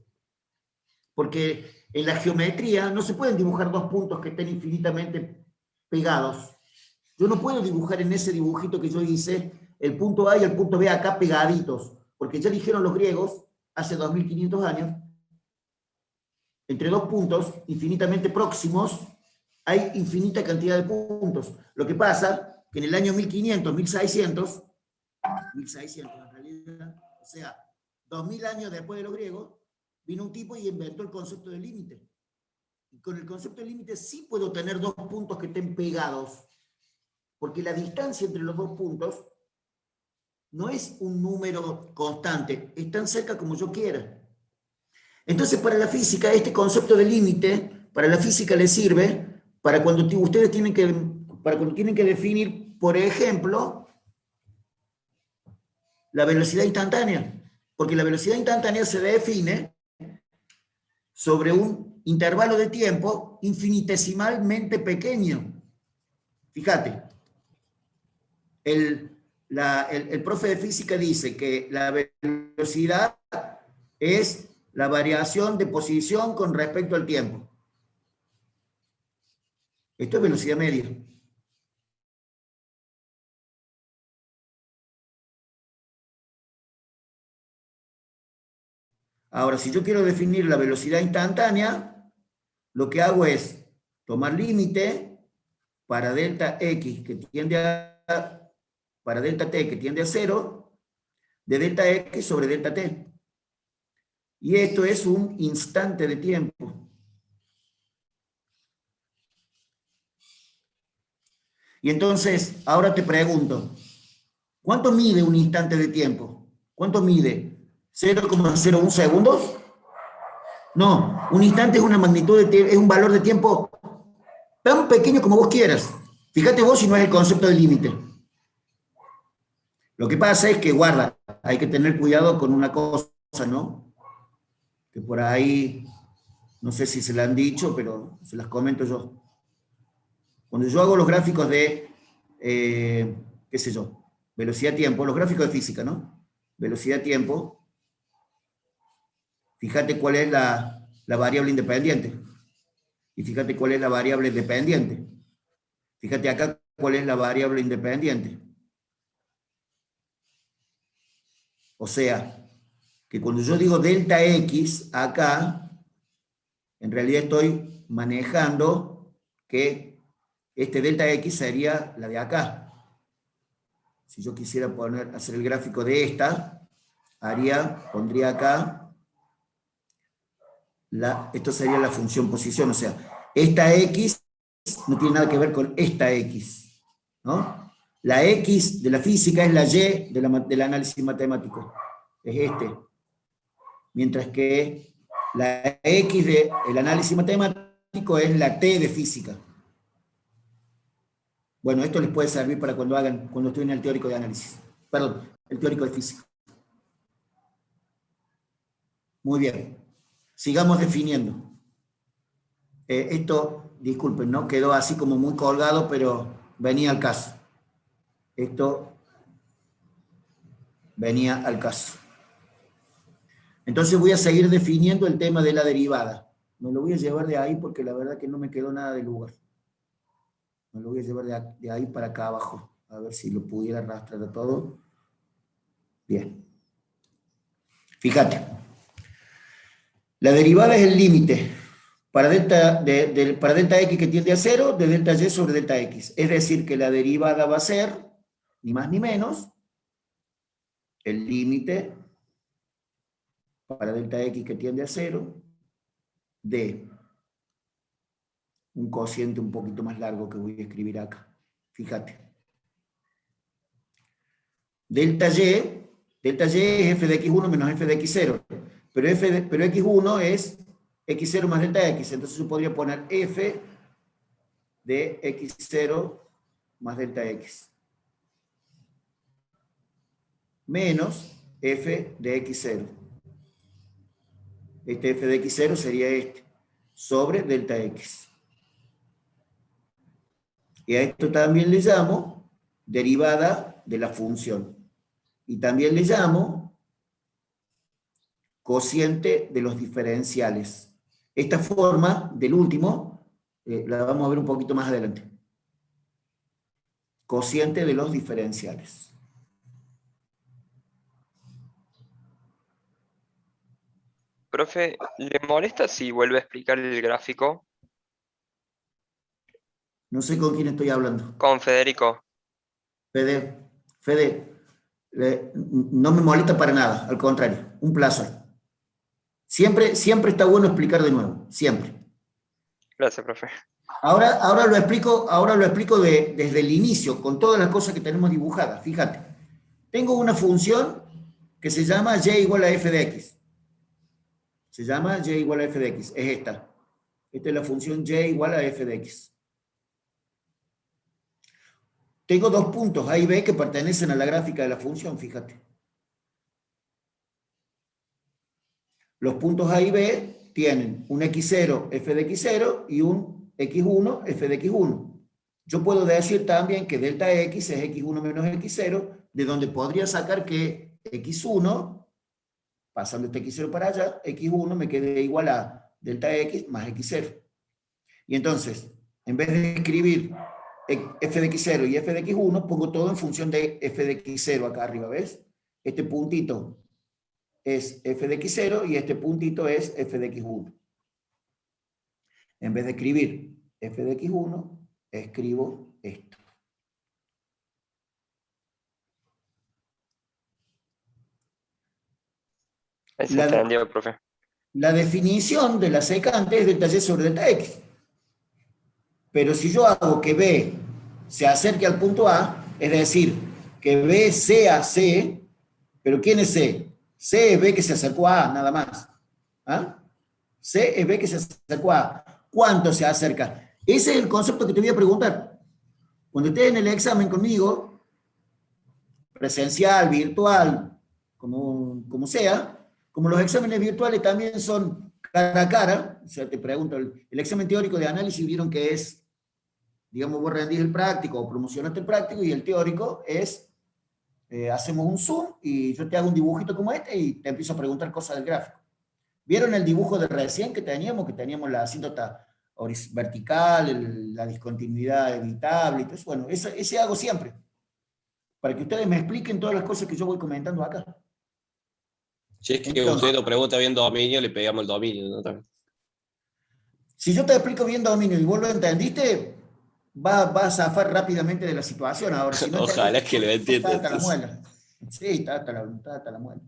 Porque en la geometría no se pueden dibujar dos puntos que estén infinitamente pegados. Yo no puedo dibujar en ese dibujito que yo hice el punto A y el punto B acá pegaditos, porque ya dijeron los griegos hace 2500 años, entre dos puntos infinitamente próximos hay infinita cantidad de puntos. Lo que pasa que en el año 1500, 1600 en realidad, o sea, 2000 años después de los griegos, vino un tipo y inventó el concepto de límite. Y con el concepto de límite sí puedo tener dos puntos que estén pegados, porque la distancia entre los dos puntos no es un número constante, es tan cerca como yo quiera. Entonces, para la física, este concepto de límite, para la física le sirve para cuando ustedes tienen que definir, por ejemplo, la velocidad instantánea. Porque la velocidad instantánea se define sobre un intervalo de tiempo infinitesimalmente pequeño. Fíjate, el profe de física dice que la velocidad es la variación de posición con respecto al tiempo. Esto es velocidad media. Ahora, si yo quiero definir la velocidad instantánea, lo que hago es tomar límite para delta x que tiende para delta t que tiende a 0, de delta x sobre delta t. Y esto es un instante de tiempo. Y entonces, ahora te pregunto, ¿Cuánto mide un instante de tiempo? ¿Cuánto mide? ¿0,01 segundos? No, un instante es una magnitud de tiempo, es un valor de tiempo tan pequeño como vos quieras. Fíjate vos si no es el concepto de límite. Lo que pasa es que, guarda, hay que tener cuidado con una cosa, ¿no? Que por ahí, no sé si se la han dicho, pero se las comento yo. Cuando yo hago los gráficos de, qué sé yo, velocidad-tiempo, los gráficos de física, ¿no? Velocidad-tiempo, fíjate cuál es la variable independiente. Y fíjate cuál es la variable dependiente. Fíjate acá cuál es la variable independiente. O sea, que cuando yo digo delta X acá, en realidad estoy manejando que este delta X sería la de acá. Si yo quisiera hacer el gráfico de esta, pondría acá, esto sería la función posición, o sea, esta X no tiene nada que ver con esta X, ¿no? La X de la física es la Y del análisis matemático, es este. Mientras que la X del análisis matemático es la T de física. Bueno, esto les puede servir para cuando estudien el teórico de análisis. Perdón, el teórico de física. Muy bien. Sigamos definiendo. Esto, disculpen, ¿no? Quedó así como muy colgado, pero venía al caso. Esto venía al caso. Entonces voy a seguir definiendo el tema de la derivada. Me lo voy a llevar de ahí porque la verdad que no me quedó nada de lugar. Me lo voy a llevar de ahí para acá abajo. A ver si lo pudiera arrastrar a todo. Bien. Fíjate. La derivada es el límite para delta X que tiende a 0 de delta Y sobre delta X. Es decir, que la derivada va a ser, ni más ni menos, el límite para delta X que tiende a 0 de un cociente un poquito más largo que voy a escribir acá. Fíjate. Delta Y es f de x1 menos f de x0. Pero x1 es x0 más delta x. Entonces yo podría poner f de x0 más delta x. Menos f de x0. Este f de x0 sería este. Sobre delta x. Y a esto también le llamo derivada de la función. Y también le llamo cociente de los diferenciales. Esta forma del último la vamos a ver un poquito más adelante. Cociente de los diferenciales. Profe, ¿le molesta si vuelve a explicar el gráfico? No sé con quién estoy hablando. Con Federico. Fede, no me molesta para nada, al contrario, un placer. Siempre está bueno explicar de nuevo, siempre. Gracias, profe. Ahora lo explico desde el inicio, con todas las cosas que tenemos dibujadas. Fíjate, tengo una función que se llama y igual a f de x. Se llama y igual a f de x, es esta. Esta es la función y igual a f de x. Tengo dos puntos A y B que pertenecen a la gráfica de la función, fíjate. Los puntos A y B tienen un x0, f de x0 y un x1, f de x1. Yo puedo decir también que delta x es x1 menos x0, de donde podría sacar que x1, pasando este x0 para allá, x1 me quede igual a delta x más x0. Y entonces, en vez de escribir f de x0 y f de x1, pongo todo en función de f de x0 acá arriba, ¿ves? Este puntito es f de x0 y este puntito es f de x1. En vez de escribir f de x1, escribo esto. Ahí se entendió, profe. La definición de la secante es delta y sobre delta x. Pero si yo hago que B se acerque al punto A, es decir, que B sea C, pero ¿quién es C? C es B que se acercó a A, nada más. ¿Ah? C es B que se acercó a A. ¿Cuánto se acerca? Ese es el concepto que te voy a preguntar. Cuando estés en el examen conmigo, presencial, virtual, como sea, como los exámenes virtuales también son cara a cara, o sea, te pregunto, el examen teórico de análisis vieron que es, digamos, vos rendís el práctico o promocionaste el práctico, y el teórico es, hacemos un zoom y yo te hago un dibujito como este y te empiezo a preguntar cosas del gráfico. ¿Vieron el dibujo de recién que teníamos la asíntota vertical, la discontinuidad evitable? Entonces, bueno, ese hago siempre, para que ustedes me expliquen todas las cosas que yo voy comentando acá. Si es que Entonces, usted lo pregunta bien dominio, le pegamos el dominio, ¿no? También. si yo te explico bien dominio y vos lo entendiste, va a zafar rápidamente de la situación. Ahora, si no Ojalá entendiste, que lo entienda. está hasta la muela. Sí, está hasta la muela.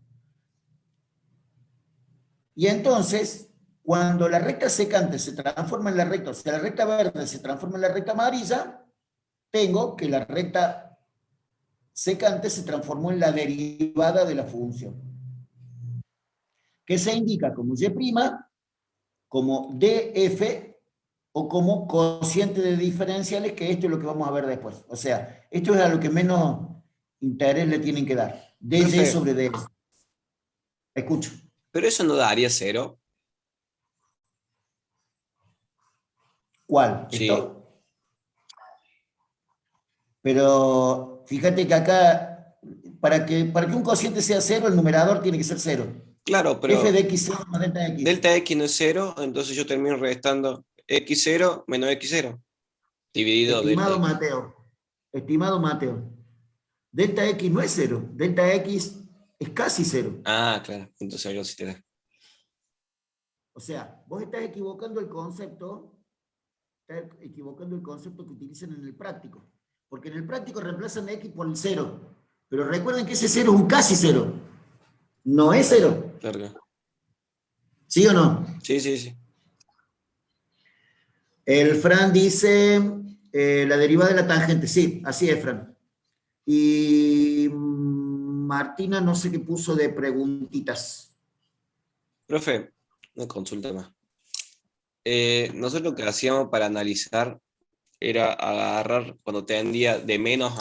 Y entonces, cuando la recta secante se transforma en la recta, o sea, la recta verde se transforma en la recta amarilla, tengo que la recta secante se transformó en la derivada de la función, que se indica como Y', como DF o como cociente de diferenciales, que esto es lo que vamos a ver después. O sea, esto es a lo que menos interés le tienen que dar. DY sobre DF. Escucho. Pero eso no daría 0. ¿Cuál? Sí. ¿Esto? Pero fíjate que acá, para que un cociente sea 0, el numerador tiene que ser 0. Claro, pero F de x0 más delta de x. delta x no es 0, entonces yo termino restando x0 menos x0. Dividido Estimado delta x. Estimado Mateo, delta x no es 0, delta x es casi 0. Ah, claro, entonces algo sí te da. O sea, vos estás equivocando el concepto que utilizan en el práctico. Porque en el práctico reemplazan x por el 0. Pero recuerden que ese 0 es un casi 0. No es 0. Claro. ¿Sí o no? Sí, sí, sí. El Fran dice la derivada de la tangente. Sí, así es, Fran. Y Martina no sé qué puso de preguntitas. Profe, una consulta más. Nosotros lo que hacíamos para analizar era agarrar cuando tendía de menos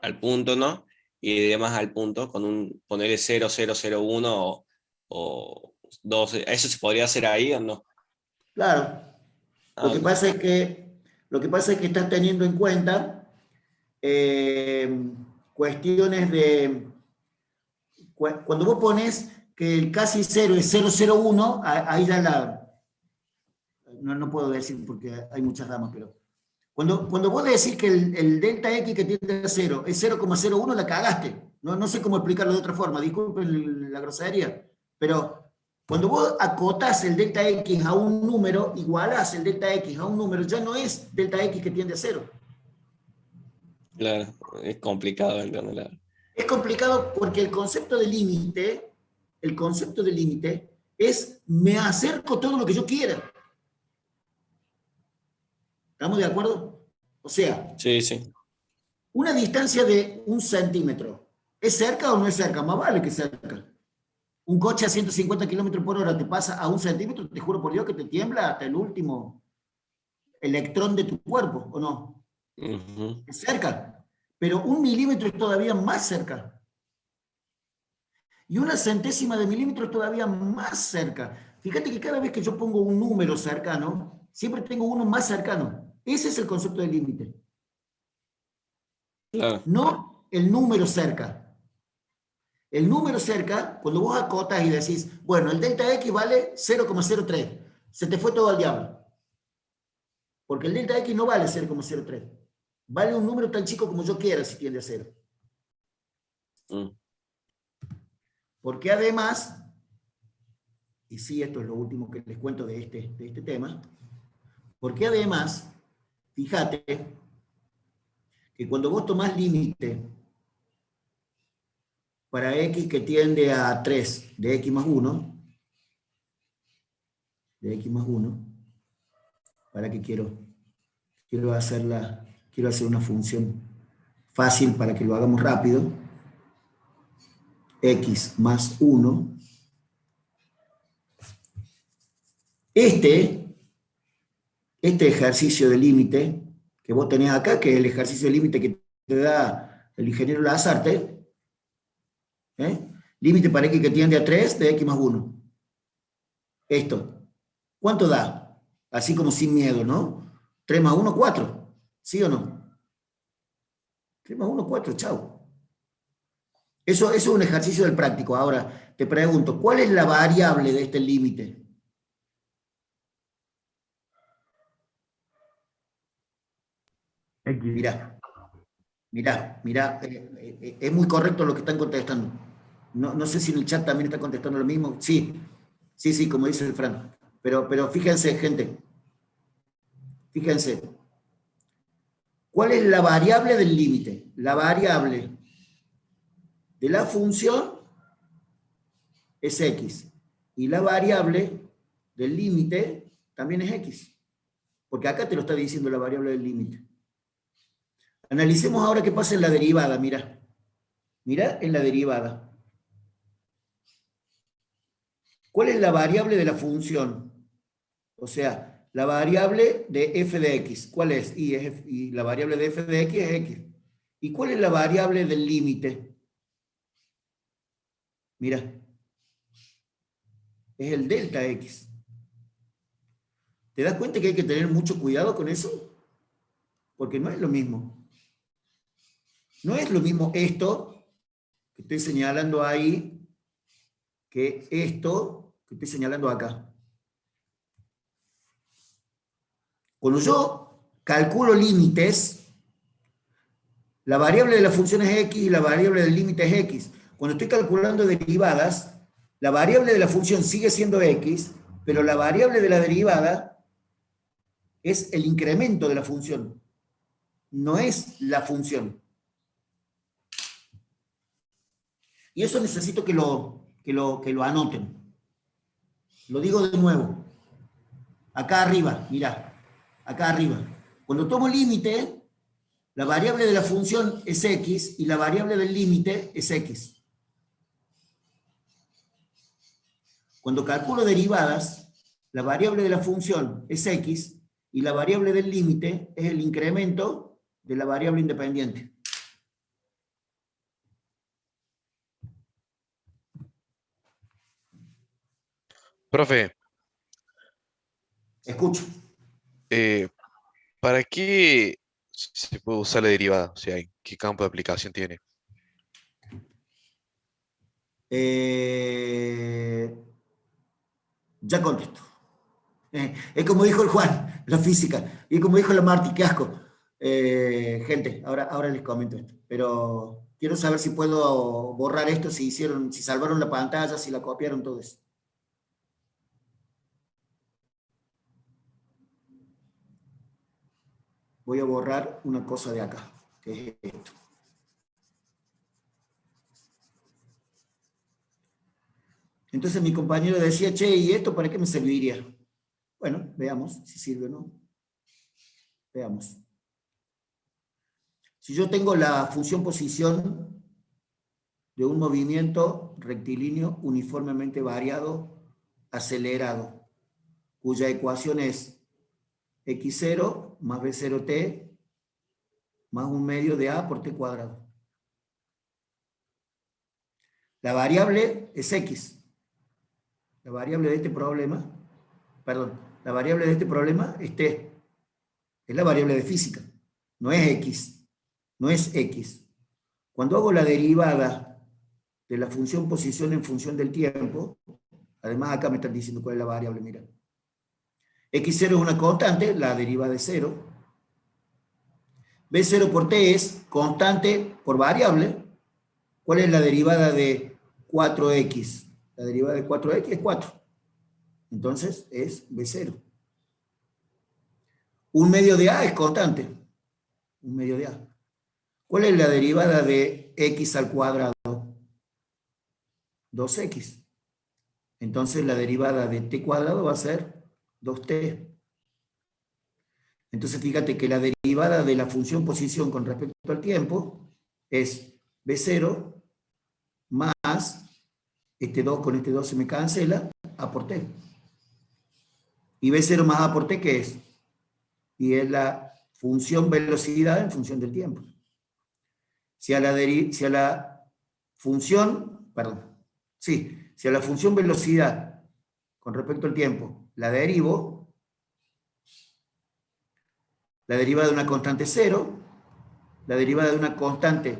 al punto, ¿no? Y de más al punto, con ponerle 0, 0, 0, 1 o 2. ¿Eso se podría hacer ahí o no? Claro. Lo que pasa es que estás teniendo en cuenta cuestiones de... Cuando vos pones que el casi 0 es 0,01, ahí ya no puedo decir porque hay muchas damas, pero cuando vos decís que el delta x que tiende a 0 es 0,01, la cagaste. No sé cómo explicarlo de otra forma, disculpen la grosería, pero cuando vos acotás el delta x a un número, igualás el delta x a un número, ya no es delta x que tiende a 0. Claro, es complicado entenderlo. Es complicado porque el concepto de límite es me acerco todo lo que yo quiera. ¿Estamos de acuerdo? O sea, Sí, sí. una distancia de 1 centímetro, ¿es cerca o no es cerca? Más vale que cerca. Un coche a 150 kilómetros por hora te pasa a 1 centímetro, te juro por Dios que te tiembla hasta el último electrón de tu cuerpo, ¿o no? Uh-huh. Es cerca. Pero 1 milímetro es todavía más cerca. Y 1/100ª de milímetro es todavía más cerca. Fíjate que cada vez que yo pongo un número cercano, siempre tengo uno más cercano. Ese es el concepto de límite. Claro. No el número cerca. El número cerca, cuando vos acotas y decís, bueno, el delta x vale 0,03, se te fue todo al diablo. Porque el delta x no vale 0,03. Vale un número tan chico como yo quiera si tiende a 0. Porque además, y sí, esto es lo último que les cuento de este tema, porque además, fíjate que cuando vos tomás límite para x que tiende a 3 de x más 1, ¿para qué quiero hacer una función fácil para que lo hagamos rápido. X más 1. Este ejercicio de límite que vos tenés acá, que es el ejercicio de límite que te da el ingeniero Lazarte, límite para x que tiende a 3 de x más 1. Esto, ¿cuánto da? Así como sin miedo, ¿no? 3 más 1, 4. ¿Sí o no? 3 más 1, 4, chau. Eso es un ejercicio del práctico. Ahora, te pregunto, ¿cuál es la variable de este límite? X. Mirá, es muy correcto lo que están contestando. No sé si en el chat también está contestando lo mismo. Sí, como dice el Fran. Pero fíjense, gente. Fíjense. ¿Cuál es la variable del límite? La variable de la función es x. Y la variable del límite también es x. Porque acá te lo está diciendo la variable del límite. Analicemos ahora qué pasa en la derivada, mira. Mira en la derivada. ¿Cuál es la variable de la función? O sea, la variable de f de x. ¿Cuál es? Y la variable de f de x es x. ¿Y cuál es la variable del límite? Mira. Es el delta x. ¿Te das cuenta que hay que tener mucho cuidado con eso? Porque no es lo mismo. No es lo mismo esto que estoy señalando ahí que esto que estoy señalando acá. Cuando yo calculo límites, la variable de la función es x y la variable del límite es x. Cuando estoy calculando derivadas, la variable de la función sigue siendo x, pero la variable de la derivada es el incremento de la función, no es la función. Y eso necesito que lo anoten. Lo digo de nuevo. Acá arriba, mirá. Acá arriba. Cuando tomo límite, la variable de la función es x y la variable del límite es x. Cuando calculo derivadas, la variable de la función es x y la variable del límite es el incremento de la variable independiente. Profe, Escucho. ¿Para qué se puede usar la derivada? O sea, ¿en qué campo de aplicación tiene? Ya contesto. Es como dijo el Juan, la física, y como dijo la Marti, qué asco. Gente, ahora les comento esto, pero quiero saber si puedo borrar esto, si salvaron la pantalla, si la copiaron, todo eso. Voy a borrar una cosa de acá, que es esto. Entonces mi compañero decía, che, ¿y esto para qué me serviría? Bueno, veamos si sirve o no. Veamos. Si yo tengo la función posición de un movimiento rectilíneo uniformemente variado, acelerado, cuya ecuación es x0 más b0t más 1/2 de a por t cuadrado. La variable es x. La variable de este problema, la variable de este problema es t. Es la variable de física. No es x. No es x. Cuando hago la derivada de la función posición en función del tiempo, además acá me están diciendo cuál es la variable, mira. x0 es una constante, la derivada de 0. b0 por t es constante por variable. ¿Cuál es la derivada de 4x? La derivada de 4x es 4. Entonces es b0. 1/2 de a es constante. 1/2 de a. ¿Cuál es la derivada de x al cuadrado? 2x. Entonces la derivada de t cuadrado va a ser 2t. Entonces fíjate que la derivada de la función posición con respecto al tiempo es B0 más este 2 con este 2 se me cancela, A por T. Y B0 más A por T, ¿qué es? Y es la función velocidad en función del tiempo. Si a la función velocidad con respecto al tiempo la derivo, la derivada de una constante es 0, la derivada de una constante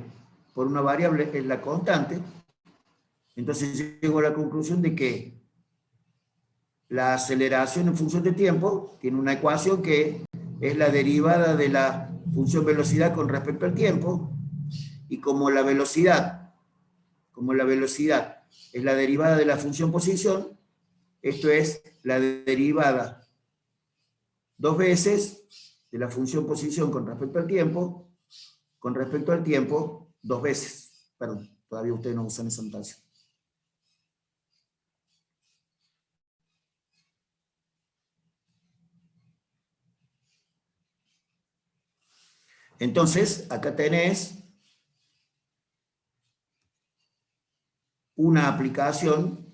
por una variable es la constante, entonces llego a la conclusión de que la aceleración en función de tiempo tiene una ecuación que es la derivada de la función velocidad con respecto al tiempo, y como la velocidad es la derivada de la función posición, esto es la derivada dos veces de la función posición con respecto al tiempo, dos veces. Perdón, todavía ustedes no usan esa notación. Entonces, acá tenés una aplicación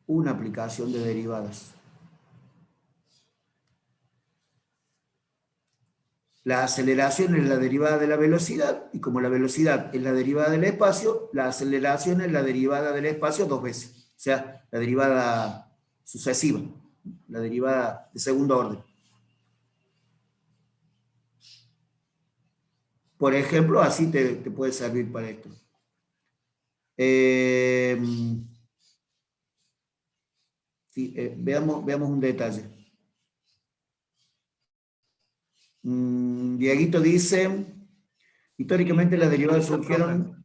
de derivadas. La aceleración es la derivada de la velocidad, y como la velocidad es la derivada del espacio, la aceleración es la derivada del espacio dos veces. O sea, la derivada sucesiva, la derivada de segundo orden. Por ejemplo, así te puede servir para esto. Veamos un detalle. Dieguito dice, históricamente las derivadas surgieron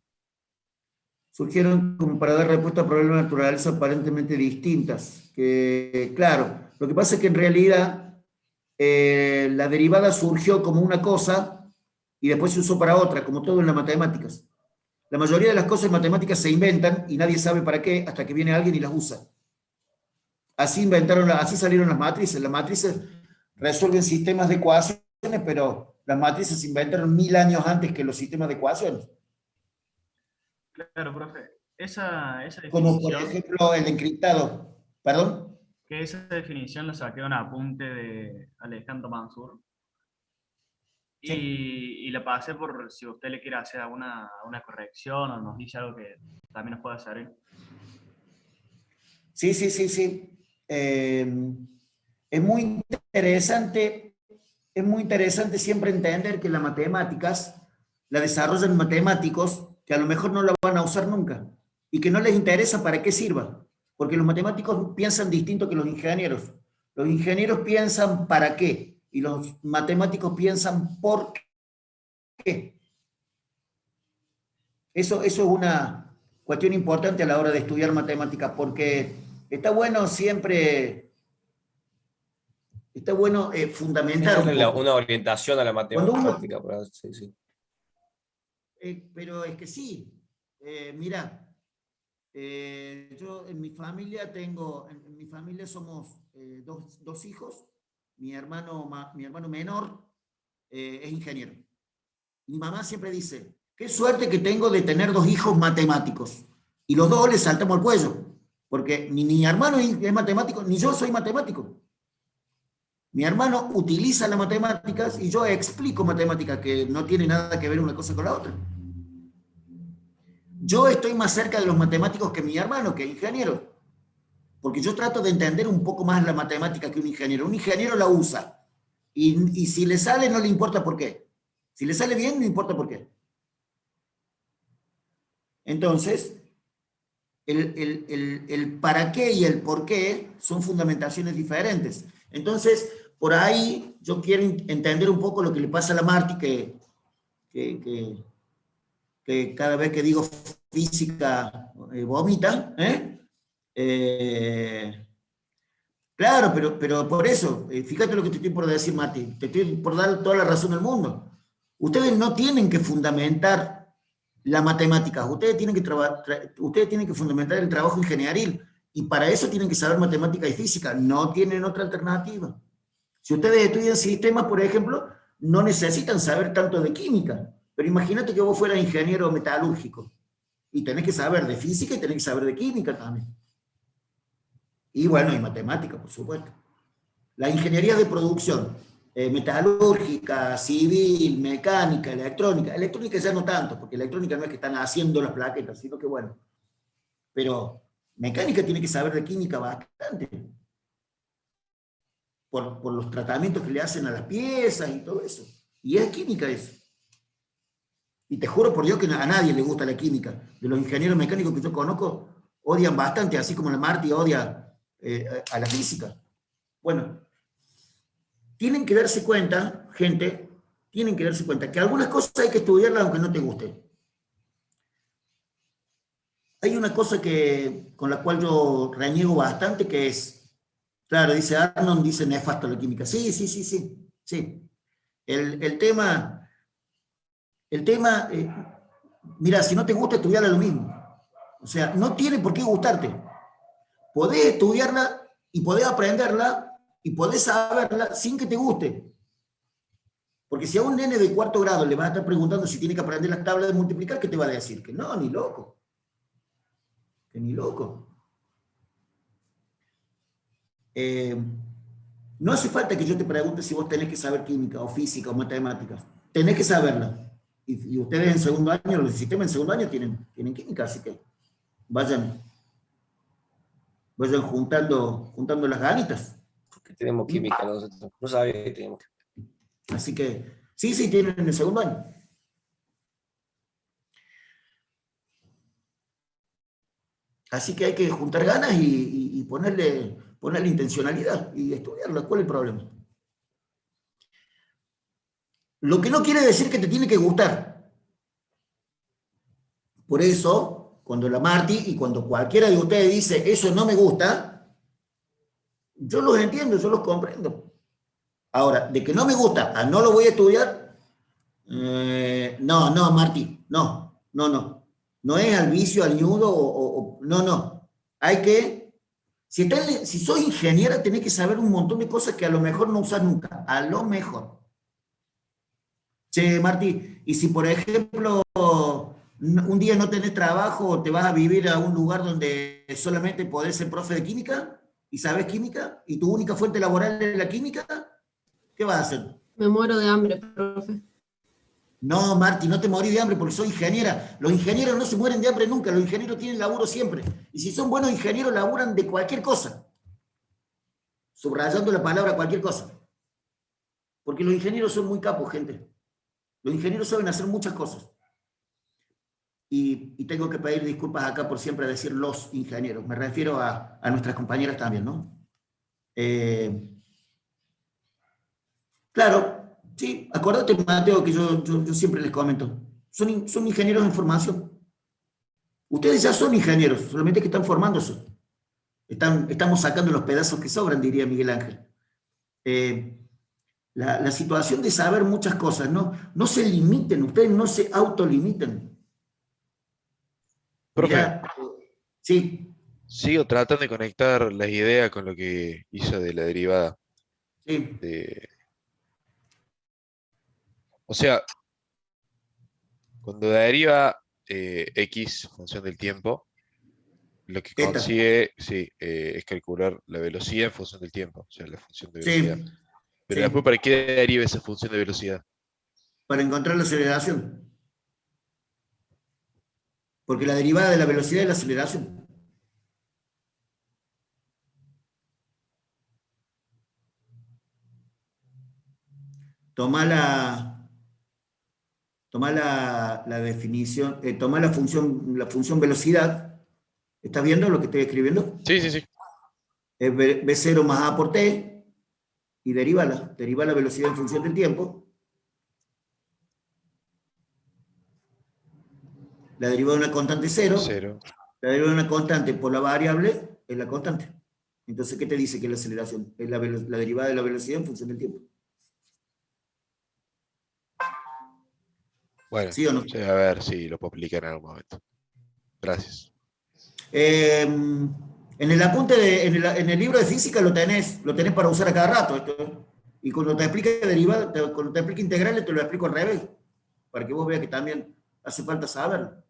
como para dar respuesta a problemas de naturaleza aparentemente distintas. Claro, lo que pasa es que en realidad la derivada surgió como una cosa y después se usó para otra, como todo en las matemáticas. La mayoría de las cosas en matemáticas se inventan y nadie sabe para qué hasta que viene alguien y las usa. Así salieron las matrices. Las matrices resuelven sistemas de ecuaciones, pero las matrices se inventaron 1000 años antes que los sistemas de ecuaciones. Claro, profe. Esa definición, como por ejemplo el encriptado. ¿Perdón? que esa definición la saqué de un apunte de Alejandro Mansur. Sí. Y la pasé por si usted le quiere hacer una corrección o nos dice algo que también nos pueda servir. Sí. Es muy interesante siempre entender que las matemáticas la desarrollan matemáticos que a lo mejor no la van a usar nunca y que no les interesa para qué sirva, porque los matemáticos piensan distinto que los ingenieros. Los ingenieros piensan para qué y los matemáticos piensan por qué. Eso es una cuestión importante a la hora de estudiar matemáticas, porque está bueno siempre, fundamentar una orientación a la matemática. Sí. Pero es que sí. Mira, yo en mi familia somos dos hijos. Mi hermano menor es ingeniero. Mi mamá siempre dice, qué suerte que tengo de tener dos hijos matemáticos. Y los dos les saltamos al cuello, porque ni mi hermano es matemático, ni yo soy matemático. Mi hermano utiliza las matemáticas y yo explico matemáticas, que no tiene nada que ver una cosa con la otra. Yo estoy más cerca de los matemáticos que mi hermano, que es ingeniero. Porque yo trato de entender un poco más la matemática que un ingeniero. Un ingeniero la usa. Y si le sale, no le importa por qué. Si le sale bien, no importa por qué. Entonces, el para qué y el por qué son fundamentaciones diferentes. Entonces, por ahí yo quiero entender un poco lo que le pasa a la Marti, que cada vez que digo física vomita, claro, pero por eso, fíjate lo que te estoy por decir, Marti, te estoy por dar toda la razón del mundo. Ustedes no tienen que fundamentar la matemática, ustedes tienen que fundamentar el trabajo ingenieril, y para eso tienen que saber matemática y física, no tienen otra alternativa. Si ustedes estudian sistemas, por ejemplo, no necesitan saber tanto de química, pero imagínate que vos fueras ingeniero metalúrgico, y tenés que saber de física y tenés que saber de química también. Y bueno, y matemática, por supuesto. La ingeniería de producción, metalúrgica, civil, mecánica, electrónica ya no tanto, porque electrónica no es que están haciendo las plaquetas, sino que bueno, pero mecánica tiene que saber de química bastante, por los tratamientos que le hacen a las piezas y todo eso. Y es química eso. Y te juro por Dios que a nadie le gusta la química. De los ingenieros mecánicos que yo conozco, odian bastante, así como la Marti odia a la física. Bueno, tienen que darse cuenta, gente, tienen que darse cuenta que algunas cosas hay que estudiarlas aunque no te guste. Hay una cosa con la cual yo reniego bastante, que es, claro, dice Arnold, dice nefasto la química. Sí. El tema, mira, si no te gusta, estudiarla lo mismo. O sea, no tiene por qué gustarte. Podés estudiarla y podés aprenderla y podés saberla sin que te guste. Porque si a un nene de 4º grado le vas a estar preguntando si tiene que aprender las tablas de multiplicar, ¿qué te va a decir? Que no, ni loco. Que ni loco. No hace falta que yo te pregunte si vos tenés que saber química o física o matemáticas. Tenés que saberla. Y ustedes en segundo año, los sistemas en segundo año tienen química, así que vayan juntando las ganitas. Porque tenemos química nosotros. No sabía que teníamos química. Así que, sí, tienen en el segundo año. Así que hay que juntar ganas y ponerle intencionalidad y estudiarla. ¿Cuál es el problema? Lo que no quiere decir que te tiene que gustar. Por eso, cuando la Marti y cuando cualquiera de ustedes dice, eso no me gusta, yo los entiendo, yo los comprendo. Ahora, de que no me gusta, no lo voy a estudiar, no, Marti, no. No es al vicio, al ñudo, no. Hay que, si sos ingeniera, tenés que saber un montón de cosas que a lo mejor no usás nunca, a lo mejor. Che, Marti, y si por ejemplo un día no tenés trabajo o te vas a vivir a un lugar donde solamente podés ser profe de química y sabes química y tu única fuente laboral es la química, ¿qué vas a hacer? Me muero de hambre, profe. No, Marti, no te morís de hambre porque soy ingeniera. Los ingenieros no se mueren de hambre nunca, los ingenieros tienen laburo siempre. Y si son buenos ingenieros, laburan de cualquier cosa. Subrayando la palabra cualquier cosa. Porque los ingenieros son muy capos, gente. Los ingenieros saben hacer muchas cosas. Y tengo que pedir disculpas acá por siempre decir los ingenieros. Me refiero a nuestras compañeras también, ¿no? Claro, sí, acordate, Mateo, que yo siempre les comento. Son ingenieros en formación. Ustedes ya son ingenieros, solamente que están formándose. Estamos sacando los pedazos que sobran, diría Miguel Ángel. La situación de saber muchas cosas, no se limiten, ustedes no se autolimiten. Profe, Mirá, sí, sigo tratando de conectar las ideas con lo que hizo de la derivada. sí. O sea, cuando deriva x función del tiempo, lo que Eta. consigue, sí, es calcular la velocidad en función del tiempo, o sea, la función de Sí, velocidad. Pero sí. después, ¿para qué deriva esa función de velocidad? Para encontrar la aceleración. Porque la derivada de la velocidad es la aceleración. Toma la definición, toma la función velocidad. ¿Estás viendo lo que estoy escribiendo? Sí. Es B0 más A por T, y deriva la velocidad en función del tiempo. La derivada de una constante cero. La derivada de una constante por la variable es la constante. Entonces, ¿qué te dice que es la aceleración? Es la derivada de la velocidad en función del tiempo. Bueno, ¿Sí o no? sí, a ver si lo puedo explicar en algún momento. Gracias. En el apunte, en el libro de física lo tenés para usar a cada rato. Y cuando te explique derivada, cuando te explique integrales, te lo explico al revés, para que vos veas que también hace falta saberlo.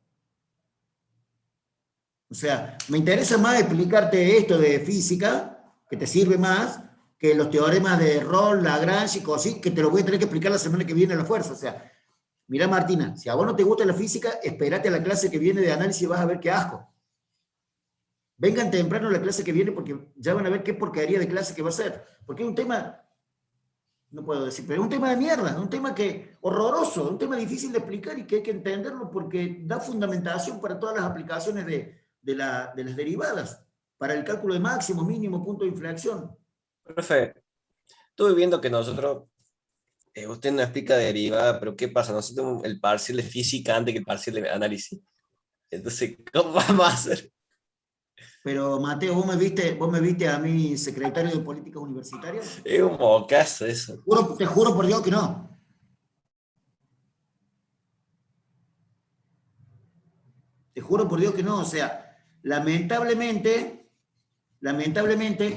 O sea, me interesa más explicarte esto de física, que te sirve más, que los teoremas de Rolle, Lagrange y cosas, que te lo voy a tener que explicar la semana que viene a la fuerza. O sea, mira Martina, si a vos no te gusta la física, espérate a la clase que viene de análisis y vas a ver qué asco. Vengan temprano a la clase que viene porque ya van a ver qué porquería de clase que va a ser. Porque es un tema, no puedo decir, pero es un tema de mierda, un tema que horroroso, un tema difícil de explicar y que hay que entenderlo porque da fundamentación para todas las aplicaciones de las derivadas, para el cálculo de máximo, mínimo, punto de inflexión. Profe, estuve viendo que nosotros, usted nos explica derivada, pero ¿qué pasa? Nosotros tenemos el parcial de física antes que el parcial de análisis. Entonces, ¿cómo vamos a hacer? Pero Mateo, ¿vos me viste a mi secretario de Políticas Universitarias? Es un mocazo eso. Te juro por Dios que no. Te juro por Dios que no. O sea, lamentablemente,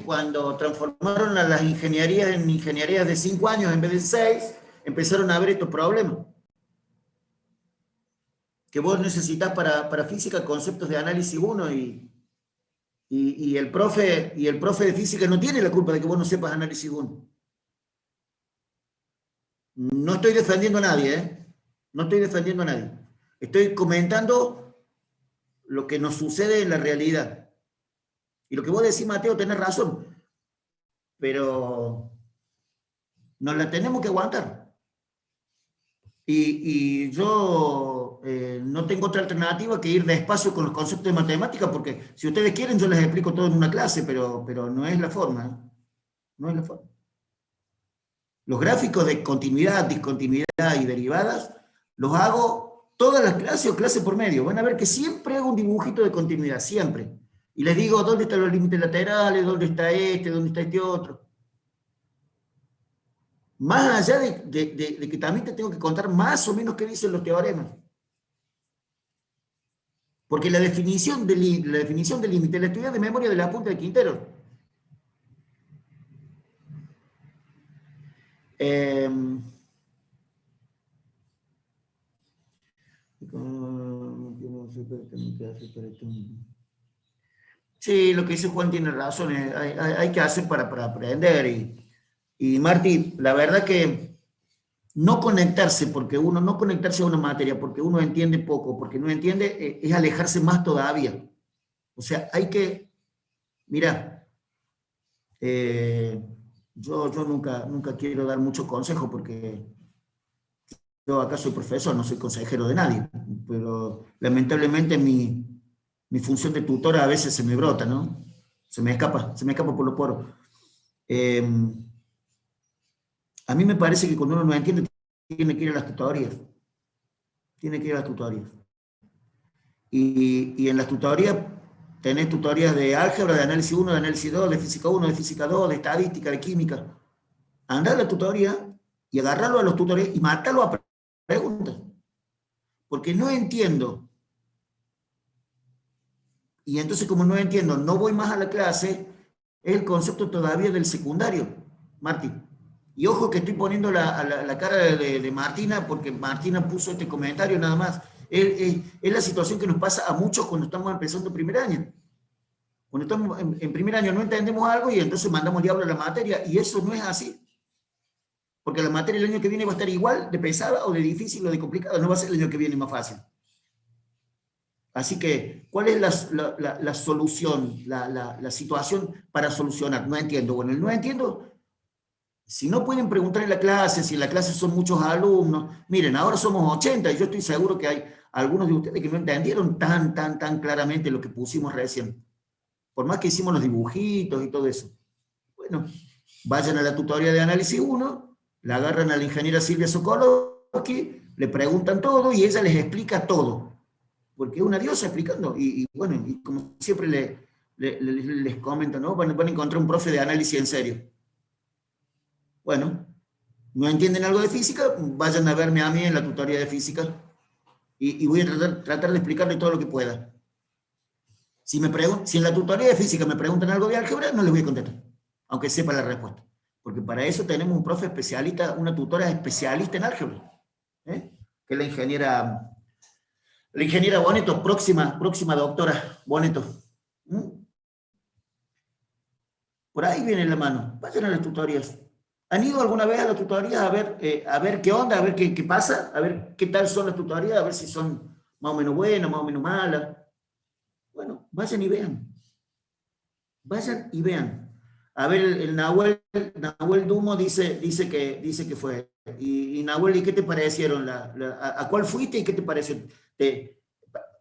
cuando transformaron a las ingenierías en ingenierías de 5 años en vez de 6, empezaron a haber estos problemas. Que vos necesitas para física conceptos de análisis 1 y el profe de física no tiene la culpa de que vos no sepas análisis 1. No estoy defendiendo a nadie, ¿eh? No estoy defendiendo a nadie. Estoy comentando lo que nos sucede en la realidad. Y lo que vos decís, Mateo, tenés razón. Pero nos la tenemos que aguantar. Y yo no tengo otra alternativa que ir despacio con los conceptos de matemática, porque si ustedes quieren yo les explico todo en una clase, pero no es la forma. ¿eh? No es la forma. Los gráficos de continuidad, discontinuidad y derivadas los hago todas las clases o clase por medio. Van a ver que siempre hago un dibujito de continuidad, siempre. Y les digo dónde están los límites laterales, dónde está este otro. Más allá de que también te tengo que contar más o menos qué dicen los teoremas. Porque la definición de límite la estudié de memoria de la punta de Quintero. Sí, lo que dice Juan tiene razón, hay que hacer para aprender. Y Martí, la verdad que no conectarse a una materia porque uno entiende poco, porque no entiende, es alejarse más todavía. O sea, hay que, mira, yo nunca quiero dar mucho consejo porque yo acá soy profesor, no soy consejero de nadie, pero lamentablemente mi función de tutora a veces se me brota, ¿no? Se me escapa por los poros. A mí me parece que cuando uno no entiende, tiene que ir a las tutorías. Tiene que ir a las tutorías. Y en las tutorías, tenés tutorías de álgebra, de análisis 1, de análisis 2, de física 1, de física 2, de estadística, de química. Andá a la tutoría y agarrarlo a los tutores y matarlo a preguntas. Porque no entiendo. Y entonces, como no entiendo, no voy más a la clase, es el concepto todavía del secundario, Martí. Y ojo que estoy poniendo la cara de Martina, porque Martina puso este comentario nada más. Es la situación que nos pasa a muchos cuando estamos empezando primer año. Cuando estamos en primer año no entendemos algo y entonces mandamos diablo a la materia, y eso no es así. Porque la materia el año que viene va a estar igual de pesada o de difícil o de complicada, no va a ser el año que viene más fácil. Así que, ¿cuál es la solución, la situación para solucionar? No entiendo. Bueno, el no entiendo, si no pueden preguntar en la clase, si en la clase son muchos alumnos, miren, ahora somos 80 y yo estoy seguro que hay algunos de ustedes que no entendieron tan claramente lo que pusimos recién. Por más que hicimos los dibujitos y todo eso. Bueno, vayan a la tutoría de análisis 1, la agarran a la ingeniera Silvia Sokolowski, le preguntan todo y ella les explica todo. Porque es una diosa explicando. Y bueno, y como siempre les comento, ¿no? Van a encontrar un profe de análisis en serio. Bueno, ¿no entienden algo de física? Vayan a verme a mí en la tutoría de física y voy a tratar de explicarles todo lo que pueda. Si en la tutoría de física me preguntan algo de álgebra, no les voy a contestar, aunque sepa la respuesta. porque para eso tenemos un profe especialista, una tutora especialista en álgebra, que es la ingeniera Boneto, próxima doctora Boneto. Por ahí viene la mano. Vayan a las tutorías. ¿Han ido alguna vez a las tutorías a ver qué onda, a ver qué pasa, a ver qué tal son las tutorías, a ver si son más o menos buenas, más o menos malas? Bueno, vayan y vean. Vayan y vean. A ver, el Nahuel Dumo dice que fue. Y Nahuel, ¿y qué te parecieron? ¿A cuál fuiste y qué te pareció?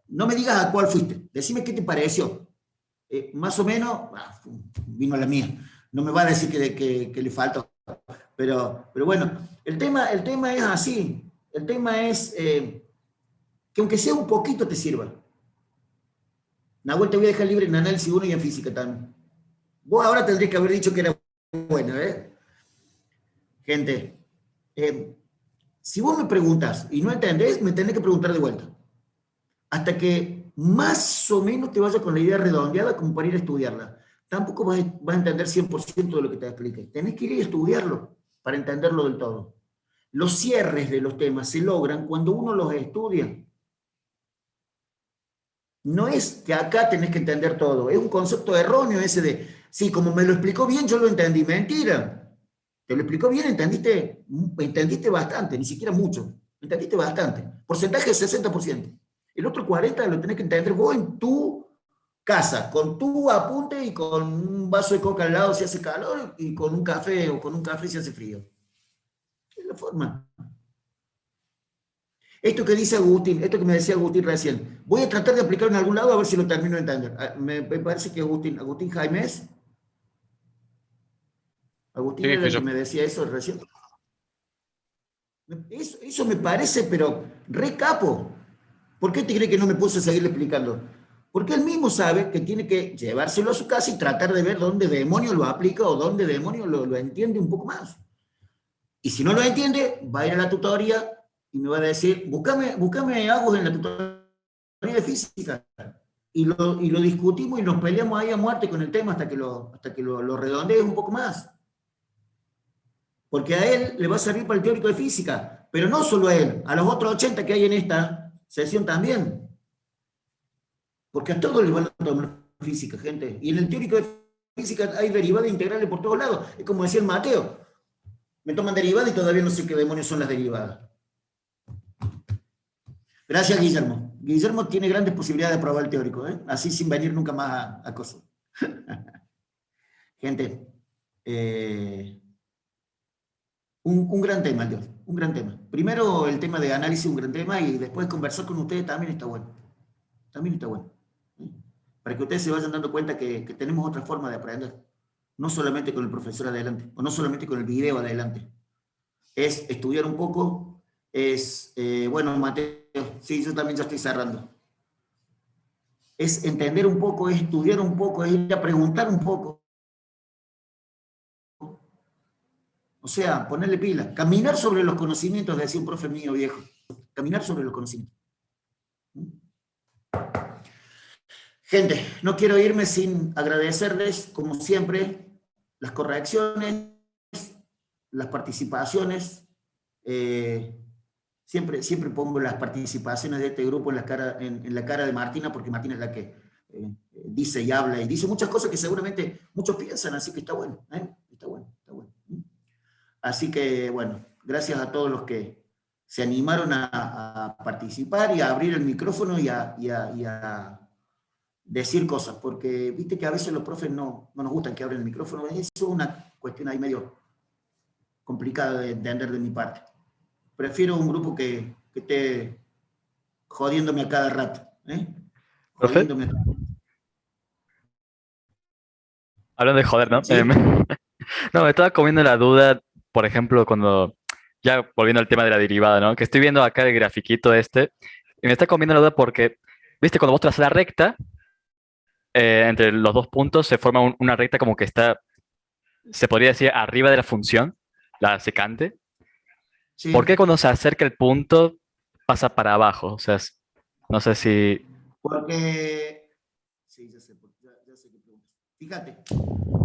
No me digas a cuál fuiste, decime qué te pareció. Más o menos, vino la mía. No me va a decir que le falta. Pero bueno, el tema es así. El tema es que aunque sea un poquito te sirva. Nahuel, te voy a dejar libre en análisis 1 y en física también. Vos ahora tendrías que haber dicho que era bueno, ¿eh? Gente, si vos me preguntas y no entendés, me tenés que preguntar de vuelta. Hasta que más o menos te vayas con la idea redondeada como para ir a estudiarla. Tampoco vas a entender 100% de lo que te expliqué. Tenés que ir a estudiarlo para entenderlo del todo. Los cierres de los temas se logran cuando uno los estudia. No es que acá tenés que entender todo. Es un concepto erróneo ese de, sí, como me lo explicó bien, yo lo entendí. Mentira. Te lo explicó bien, entendiste bastante, ni siquiera mucho. Entendiste bastante. Porcentaje de 60%. El otro 40% lo tenés que entender vos en tu casa, con tu apunte y con un vaso de coca al lado si hace calor y con un café o con un café si hace frío. Es la forma. Esto que dice Agustín, esto que me decía Agustín recién, voy a tratar de aplicarlo en algún lado a ver si lo termino de entender. Me parece que Agustín Jaimez. Agustín Sí, era fui el yo. que me decía eso recién. Eso me parece, pero re capo. ¿Por qué te cree que no me puse a seguirle explicando? Porque él mismo sabe que tiene que llevárselo a su casa y tratar de ver dónde demonios lo aplica o dónde demonios lo entiende un poco más. Y si no lo entiende, va a ir a la tutoría y me va a decir, búscame Agus en la tutoría de física. Y lo discutimos y nos peleamos ahí a muerte con el tema hasta que lo redondees un poco más. Porque a él le va a servir para el teórico de física, pero no solo a él, a los otros 80 que hay en esta sesión también. Porque a todos les van a tomar física, gente. Y en el teórico de física hay derivadas integrales por todos lados. Es como decía el Mateo. Me toman derivadas y todavía no sé qué demonios son las derivadas. Gracias, Guillermo. Guillermo tiene grandes posibilidades de aprobar el teórico, ¿eh? Así sin venir nunca más a cosas. Gente, un gran tema, Dios, un gran tema. Primero el tema de análisis, un gran tema, y después conversar con ustedes también está bueno. También está bueno. Para que ustedes se vayan dando cuenta que tenemos otra forma de aprender. No solamente con el profesor adelante, o no solamente con el video adelante. Es estudiar un poco, bueno, Mateo, sí, yo también ya estoy cerrando. Es entender un poco, es estudiar un poco, es ir a preguntar un poco. O sea, ponerle pila. Caminar sobre los conocimientos, decía un profe mío viejo. Caminar sobre los conocimientos. Gente, no quiero irme sin agradecerles, como siempre, las correcciones, las participaciones. Siempre pongo las participaciones de este grupo en la cara de Martina, porque Martina es la que dice y habla y dice muchas cosas que seguramente muchos piensan, así que está bueno, está bueno, está bueno. Así que, bueno, gracias a todos los que se animaron a participar y a abrir el micrófono y a decir cosas, porque viste que a veces los profes no nos gustan que abren el micrófono. Eso es una cuestión ahí medio complicada de entender de mi parte. Prefiero un grupo que esté jodiéndome a cada rato. ¿Profe? Jodiéndome a cada rato. Hablando de joder, ¿no? ¿Sí? No, me estaba comiendo la duda, por ejemplo, cuando, ya volviendo al tema de la derivada, ¿no? Que estoy viendo acá el grafiquito este, y me está comiendo la duda porque, viste, cuando vos trazas la recta, entre los dos puntos se forma una recta como que está, se podría decir, arriba de la función, la secante. Sí. ¿Por qué cuando se acerca el punto pasa para abajo? O sea, no sé si... Porque, sí, ya sé qué preguntas. Fíjate,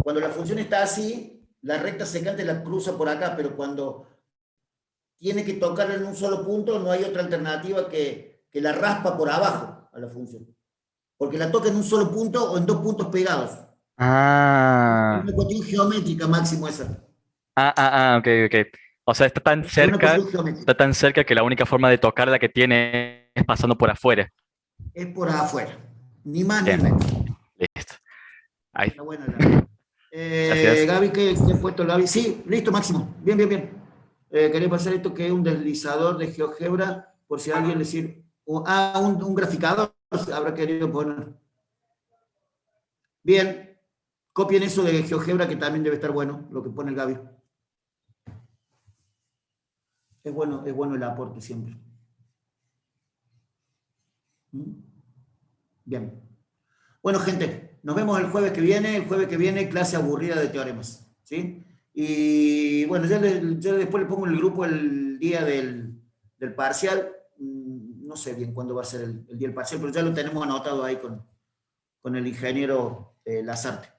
cuando la función está así, la recta secante la cruza por acá, pero cuando tiene que tocar en un solo punto, no hay otra alternativa que la raspa por abajo a la función. Porque la toca en un solo punto o en dos puntos pegados. Es Ah, una cuestión geométrica, Máximo, esa. ok, ok. O sea, Es una cuestión geométrica. está tan cerca que la única forma de tocarla que tiene es pasando por afuera. Es por afuera. Ni más ni Bien. menos. Listo. Ahí. Está buena la... Gracias. Gaby, ¿qué ha puesto Gaby? Sí, listo, Máximo. Bien, bien, bien. Quería pasar esto que es un deslizador de GeoGebra, por si alguien le sirve. Un graficador habrá querido poner. Bien. Copien eso de GeoGebra, que también debe estar bueno, lo que pone el Gaby. Es bueno el aporte siempre. Bien. Bueno, gente, nos vemos el jueves que viene. El jueves que viene, clase aburrida de teoremas. ¿Sí? Y bueno, yo después le pongo en el grupo el día del parcial. No sé bien cuándo va a ser el día del parcial, pero ya lo tenemos anotado ahí con el ingeniero Lazarte.